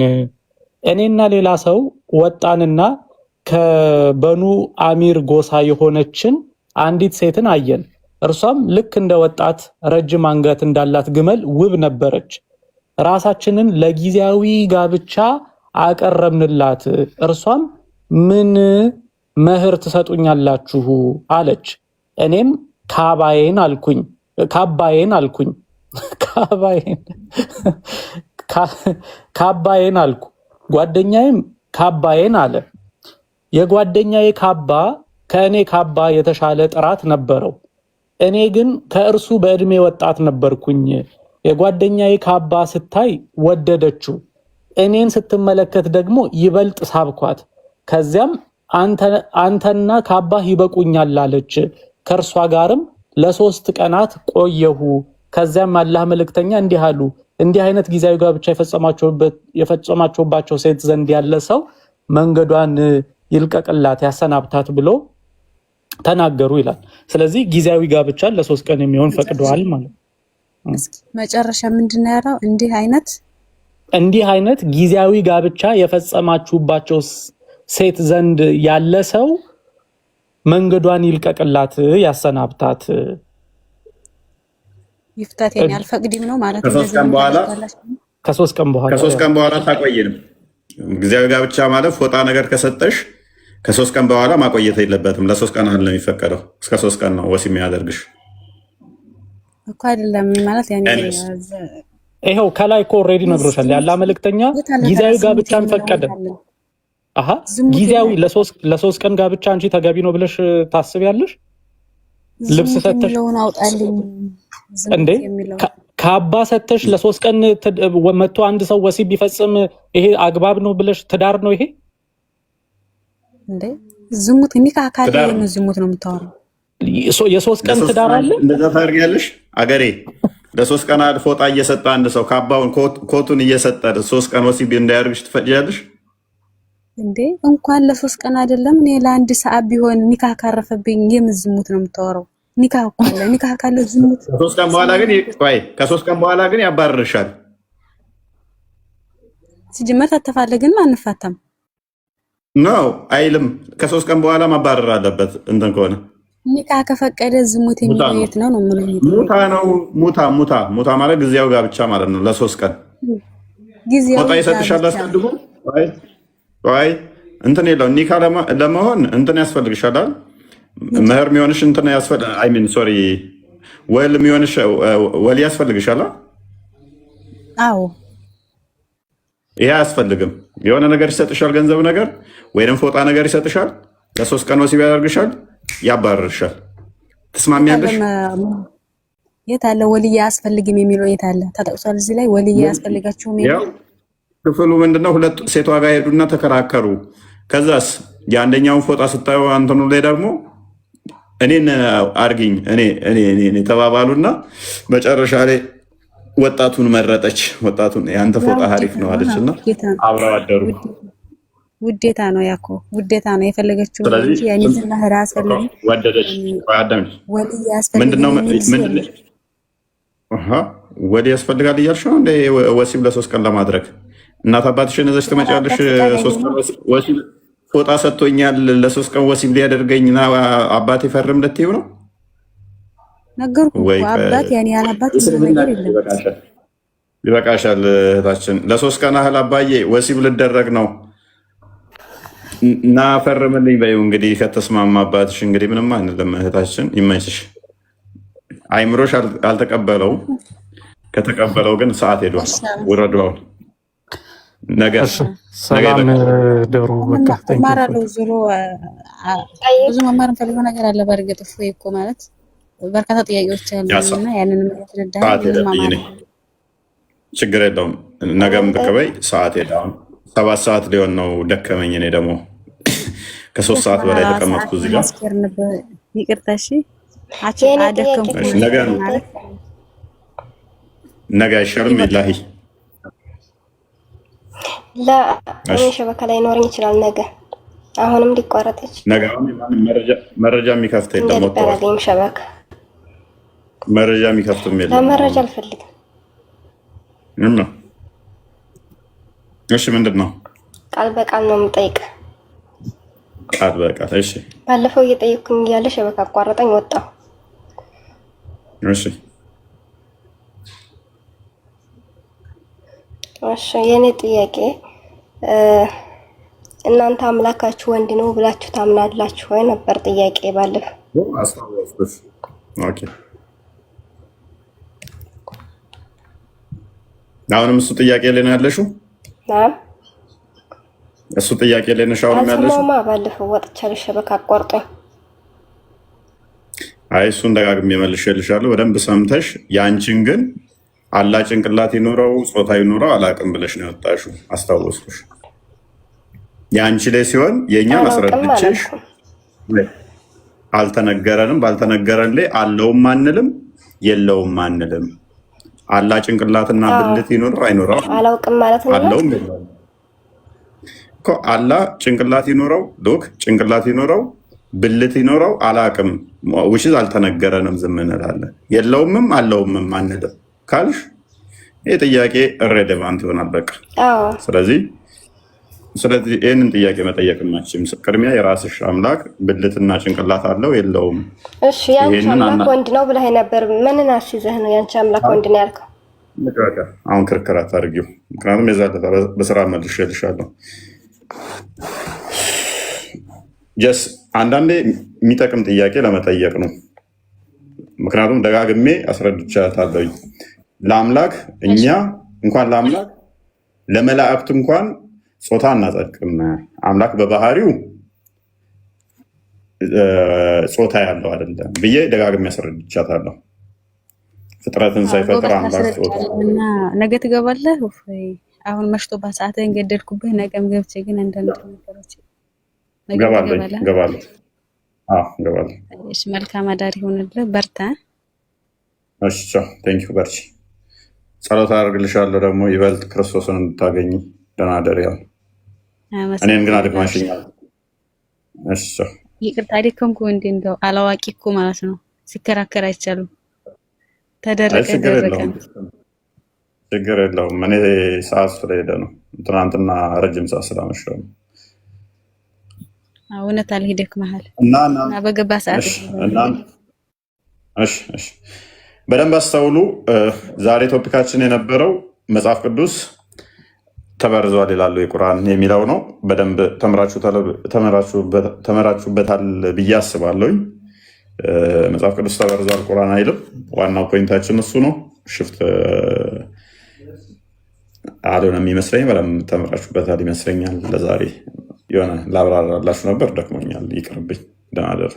[SPEAKER 6] እኔና ሌላ ሰው ወጣንና ከበኑ አሚር ጎሳ የሆነችን አንዲት ሴትን አየን። እርሷም ልክ እንደ ወጣት ረጅም አንገት እንዳላት ግመል ውብ ነበረች። ራሳችንን ለጊዜያዊ ጋብቻ አቀረብንላት። እርሷም ምን መህር ትሰጡኛላችሁ አለች። እኔም ካባዬን አልኩኝ። ካባዬን አልኩ። ጓደኛዬም ካባዬን አለ። የጓደኛዬ ካባ ከእኔ ካባ የተሻለ ጥራት ነበረው። እኔ ግን ከእርሱ በዕድሜ ወጣት ነበርኩኝ። የጓደኛዬ ካባ ስታይ ወደደችው፣ እኔን ስትመለከት ደግሞ ይበልጥ ሳብኳት። ከዚያም አንተና ካባህ ይበቁኛል አለች። ከእርሷ ጋርም ለ3 ቀናት ቆየሁ። ከዚያም አላህ መልእክተኛ እንዲህ አሉ፣ እንዲህ አይነት ጊዜያዊ ጋብቻ የፈጸማቸውባቸው ሴት ዘንድ ያለ ሰው መንገዷን ይልቀቅላት ያሰናብታት ብሎ ተናገሩ ይላል። ስለዚህ ጊዜያዊ ጋብቻን ለ3 ቀን የሚሆን ፈቅደዋል ማለት ነው።
[SPEAKER 1] መጨረሻ ምንድነው ያለው? እንዲህ አይነት
[SPEAKER 6] ጊዜያዊ ጋብቻ የፈጸማችሁባቸው ሴት ዘንድ ያለ ሰው መንገዷን ይልቀቅላት ያሰናብታት
[SPEAKER 1] ይፍታት አልፈቅድም ነው ማለት ነው።
[SPEAKER 6] ከ3 ቀን በኋላ
[SPEAKER 4] ታቆየንም። ጊዜያዊ ጋብቻ ማለት ፎጣ ነገር ከሰጠሽ ከ3 ቀን በኋላ ማቆየት የለበትም። ለ3 ቀን አለ የሚፈቀደው። እስከ 3 ቀን ነው ወሲብ የሚያደርግሽ
[SPEAKER 1] እኮ አይደለም ማለት ያኔ
[SPEAKER 6] ይሄው ከላይ እኮ ኦልሬዲ ነግሮሻል። ያላ መልእክተኛ ጊዜያዊ ጋብቻን ፈቀደ። አሃ ጊዜያዊ ለ3 ቀን ጋብቻ አንቺ ተገቢ ነው ብለሽ ታስቢያለሽ? ልብስ ሰተሽ እንዴ ካባ ሰተሽ ለ3 ቀን መጥቶ አንድ ሰው ወሲብ ቢፈጽም ይሄ አግባብ ነው ብለሽ ትዳር ነው ይሄ
[SPEAKER 1] እንዴ? ዝሙት ኒካህ ካለ ዝሙት ነው የምታወራው?
[SPEAKER 6] የ3 ቀን ትዳር አለ
[SPEAKER 4] እንደዛ ታደርጊያለሽ? አገሬ ለ3 ቀን ፎጣ እየሰጠ አንድ ሰው ካባውን ኮቱን እየሰጠ 3 ቀን ወሲብ እንዳያደርግሽ ትፈቅጃለሽ
[SPEAKER 1] እንዴ? እንኳን ለ3 ቀን አይደለም እኔ ለ1 ሰዓት ቢሆን ኒካህ ካረፈብኝ ዝሙት ነው የምታወራው? ኒካህ ካለ ኒካህ ካለ ዝሙት
[SPEAKER 4] ከ3 ቀን በኋላ ግን ያባርርሻል።
[SPEAKER 1] ሲጀመር ተተፋለግን ማንፋታም
[SPEAKER 4] ነው አይልም። ከ3 ቀን በኋላ ማባረር አለበት። እንትን ከሆነ
[SPEAKER 1] ኒካህ ከፈቀደ ዝሙት የሚለው የት ነው ነው ማለት
[SPEAKER 4] ነው? ሙታ ማለት ጊዜያዊ ጋብቻ ማለት ነው። ለ3 ቀን
[SPEAKER 1] ጊዜያዊ
[SPEAKER 4] ፎጣ ይሰጥሻል። አስቀድሞ ወይ እንትን የለው ኒካህ ለመሆን እንትን ያስፈልግሻል። መህር የሚሆንሽ እንትን ወል የሚሆንሽ ወል ያስፈልግሻል።
[SPEAKER 1] አዎ
[SPEAKER 4] ይሄ አያስፈልግም። የሆነ ነገር ይሰጥሻል፣ ገንዘብ ነገር ወይንም ፎጣ ነገር ይሰጥሻል። ለ3 ቀን ወሲብ ያደርግሻል፣ ያባርርሻል። ትስማሚያለሽ?
[SPEAKER 1] የት አለ ወልያ አያስፈልግም የሚለው የት አለ? ተጠቅሷል እዚህ ላይ ወልያ አያስፈልጋችሁም የሚለው
[SPEAKER 4] ክፍሉ ምንድነው? ሁለት ሴቷ ጋር ሄዱና ተከራከሩ። ከዛስ የአንደኛውን ፎጣ ስታዩ አንተኑ ላይ ደግሞ እኔን አርግኝ እኔ ተባባሉና መጨረሻ ላይ ወጣቱን መረጠች። ወጣቱን ያንተ ፎጣ አሪፍ ነው አለችና አብረው አደሩ።
[SPEAKER 1] ውዴታ ነው ያኮ ውዴታ ነው የፈለገችው እንጂ ያኔ ዝናህራ አስፈልግ
[SPEAKER 4] ወደደች። አዳምጪ ምንድነው ወዲ ያስፈልጋል እያልሽ ነው እንደ ወሲብ ለ3 ቀን ለማድረግ እናት አባትሽን እዘሽ ትመጫለሽ። 3 ቀን ወሲብ ፎጣ ሰጥቶኛል ለ3 ቀን ወሲብ ሊያደርገኝና አባቴ ፈርም ልትይው ነው
[SPEAKER 1] ነገርኩ። አባት ያኔ ያላባት ነገር የለም።
[SPEAKER 4] ይበቃሻል እህታችን። ለ3 ቀን ያህል አባዬ ወሲብ ልደረግ ነው እና ፈርምልኝ በይው። እንግዲህ ከተስማማ አባትሽ እንግዲህ ምንም አንልም። እህታችን ይመችሽ። አይምሮሽ አልተቀበለው። ከተቀበለው ግን ሰዓት ሄዷል። ውረዷል። ነገ
[SPEAKER 6] ሰላም ደሩ በቃ
[SPEAKER 1] ማራለው ዞሮ ብዙ መማር ፈልጎ ነገር አለ። በርግጥ እኮ ማለት በርካታ ጥያቄዎች አሉና ያንንም ተረዳኸኝ።
[SPEAKER 4] ችግር የለውም። ነገም ብቅ በይ። ሰዓት ሄዷል። 7 ሰዓት ሊሆን ነው። ደከመኝ። እኔ ደግሞ ከ3 ሰዓት በላይ ተቀመጥኩ እዚህ ጋር።
[SPEAKER 1] ይቅርታ እሺ።
[SPEAKER 4] ነገ አይሻልም? ኢላሂ
[SPEAKER 5] ሸበካ ላይ ኖረኝ ይችላል። ነገ አሁንም ሊቋረጥ ይችላል።
[SPEAKER 4] ነገ መረጃ የሚከፍት የለም።
[SPEAKER 5] ሸበካ
[SPEAKER 4] መረጃ የሚከፍትም የለም።
[SPEAKER 5] መረጃ አልፈልግም።
[SPEAKER 4] እሺ ምንድን ነው?
[SPEAKER 5] ቃል በቃል ነው የምጠይቅ።
[SPEAKER 4] ቃል በቃል እሺ።
[SPEAKER 5] ባለፈው እየጠየቅኩኝ እያለ ሸበካ አቋረጠኝ፣ ወጣሁ።
[SPEAKER 4] እሺ
[SPEAKER 5] የኔ ጥያቄ እናንተ አምላካችሁ ወንድ ነው ብላችሁ ታምናላችሁ ወይ ነበር ጥያቄ ባለፈው።
[SPEAKER 4] አስተዋወቅኩሽ። ኦኬ አሁንም እሱ ጥያቄ ላይ ነው ያለሽው? እሱ ጥያቄ ላይ ነሽ አሁንም ያለሽው?
[SPEAKER 5] ባለፈው ወጥቻለሁ፣ ሸበካ አቋርጦኝ።
[SPEAKER 4] አይ እሱን ደጋግሜ መልሼልሻለሁ። በደንብ ሰምተሽ ያንቺን ግን አላ ጭንቅላት ይኖረው ጾታ ይኖረው አላቅም ብለሽ ነው ያወጣሽው። አስታወስኩሽ። ያንቺ ላይ ሲሆን የእኛን አስረድቼሽ አልተነገረንም። ባልተነገረን ላይ አለውም አንልም የለውም አንልም። አላህ ጭንቅላትና ብልት ይኖረው አይኖረው?
[SPEAKER 5] አላውቅም ማለት ነው
[SPEAKER 4] አለውም እኮ አላህ ጭንቅላት ይኖረው ዶክ ጭንቅላት ይኖረው ብልት ይኖረው አላቅም ውሽዝ አልተነገረንም ዝም እንላለን። የለውምም አለውምም አንልም ካልሽ ይህ ጥያቄ ኢሬሌቫንት ይሆናል በቃ። ስለዚህ ይህንን ጥያቄ መጠየቅ ማችም ቅድሚያ የራስሽ አምላክ ብልትና ጭንቅላት አለው የለውም?
[SPEAKER 5] እሺ ያንቺ አምላክ ወንድ ነው ብለህ ነበር። ምንን አስይዘህ ነው ያንቺ አምላክ ወንድ ነው ያልከው?
[SPEAKER 4] አሁን ክርክር አታድርጊው፣ ምክንያቱም የዛ በስራ መልሼልሻለሁ። ጀስ አንዳንዴ የሚጠቅም ጥያቄ ለመጠየቅ ነው። ምክንያቱም ደጋግሜ አስረድቻታለሁኝ። ለአምላክ እኛ እንኳን ለአምላክ ለመላእክት እንኳን ጾታ እናጸድቅም። አምላክ በባህሪው ጾታ ያለው አይደለም ብዬ ደጋግሜ አስረድቻታለሁ። ፍጥረትን ሳይፈጥር አምላክ ጾታ
[SPEAKER 1] ነገ ትገባለህ። አሁን መሽቶባት ሰዓትህን ገደድኩብህ። ነገም ገብቼ ግን አንዳንድ ነገሮች
[SPEAKER 4] ገባለሁ።
[SPEAKER 1] እሺ መልካም አዳር ይሁንልህ። በርታ።
[SPEAKER 4] እሺ ቴንክ ዩ በርቺ። ጸሎት አደርግልሻለሁ ደግሞ ይበልጥ ክርስቶስን እንድታገኝ። ደህና እደሪ። ያው እኔን ግን አድክማሽኛል። እሺ
[SPEAKER 1] ይቅርታ አደከምኩ። እንደው አላዋቂ እኮ ማለት ነው። ሲከራከር አይቻልም። ተደረቀ።
[SPEAKER 4] ችግር የለውም። እኔ ሰዓት ስለሄደ ነው። ትናንትና ረጅም ሰዓት ስላመሸሁ ነው።
[SPEAKER 1] እውነት አልሄደክ መሀል
[SPEAKER 4] እና
[SPEAKER 1] በገባ ሰዓት
[SPEAKER 4] በደንብ አስተውሉ። ዛሬ ቶፒካችን የነበረው መጽሐፍ ቅዱስ ተበርዟል ይላሉ የቁርአን የሚለው ነው። በደንብ ተመራችሁበታል ብዬ አስባለሁኝ። መጽሐፍ ቅዱስ ተበርዟል ቁርአን አይልም። ዋናው ፖይንታችን እሱ ነው። ሽፍት አልሆነም የሚመስለኝ። በደንብ ተመራችሁበታል ይመስለኛል። ለዛሬ የሆነ ላብራራላችሁ ነበር፣ ደክሞኛል፣ ይቅርብኝ። ደህና እደሩ።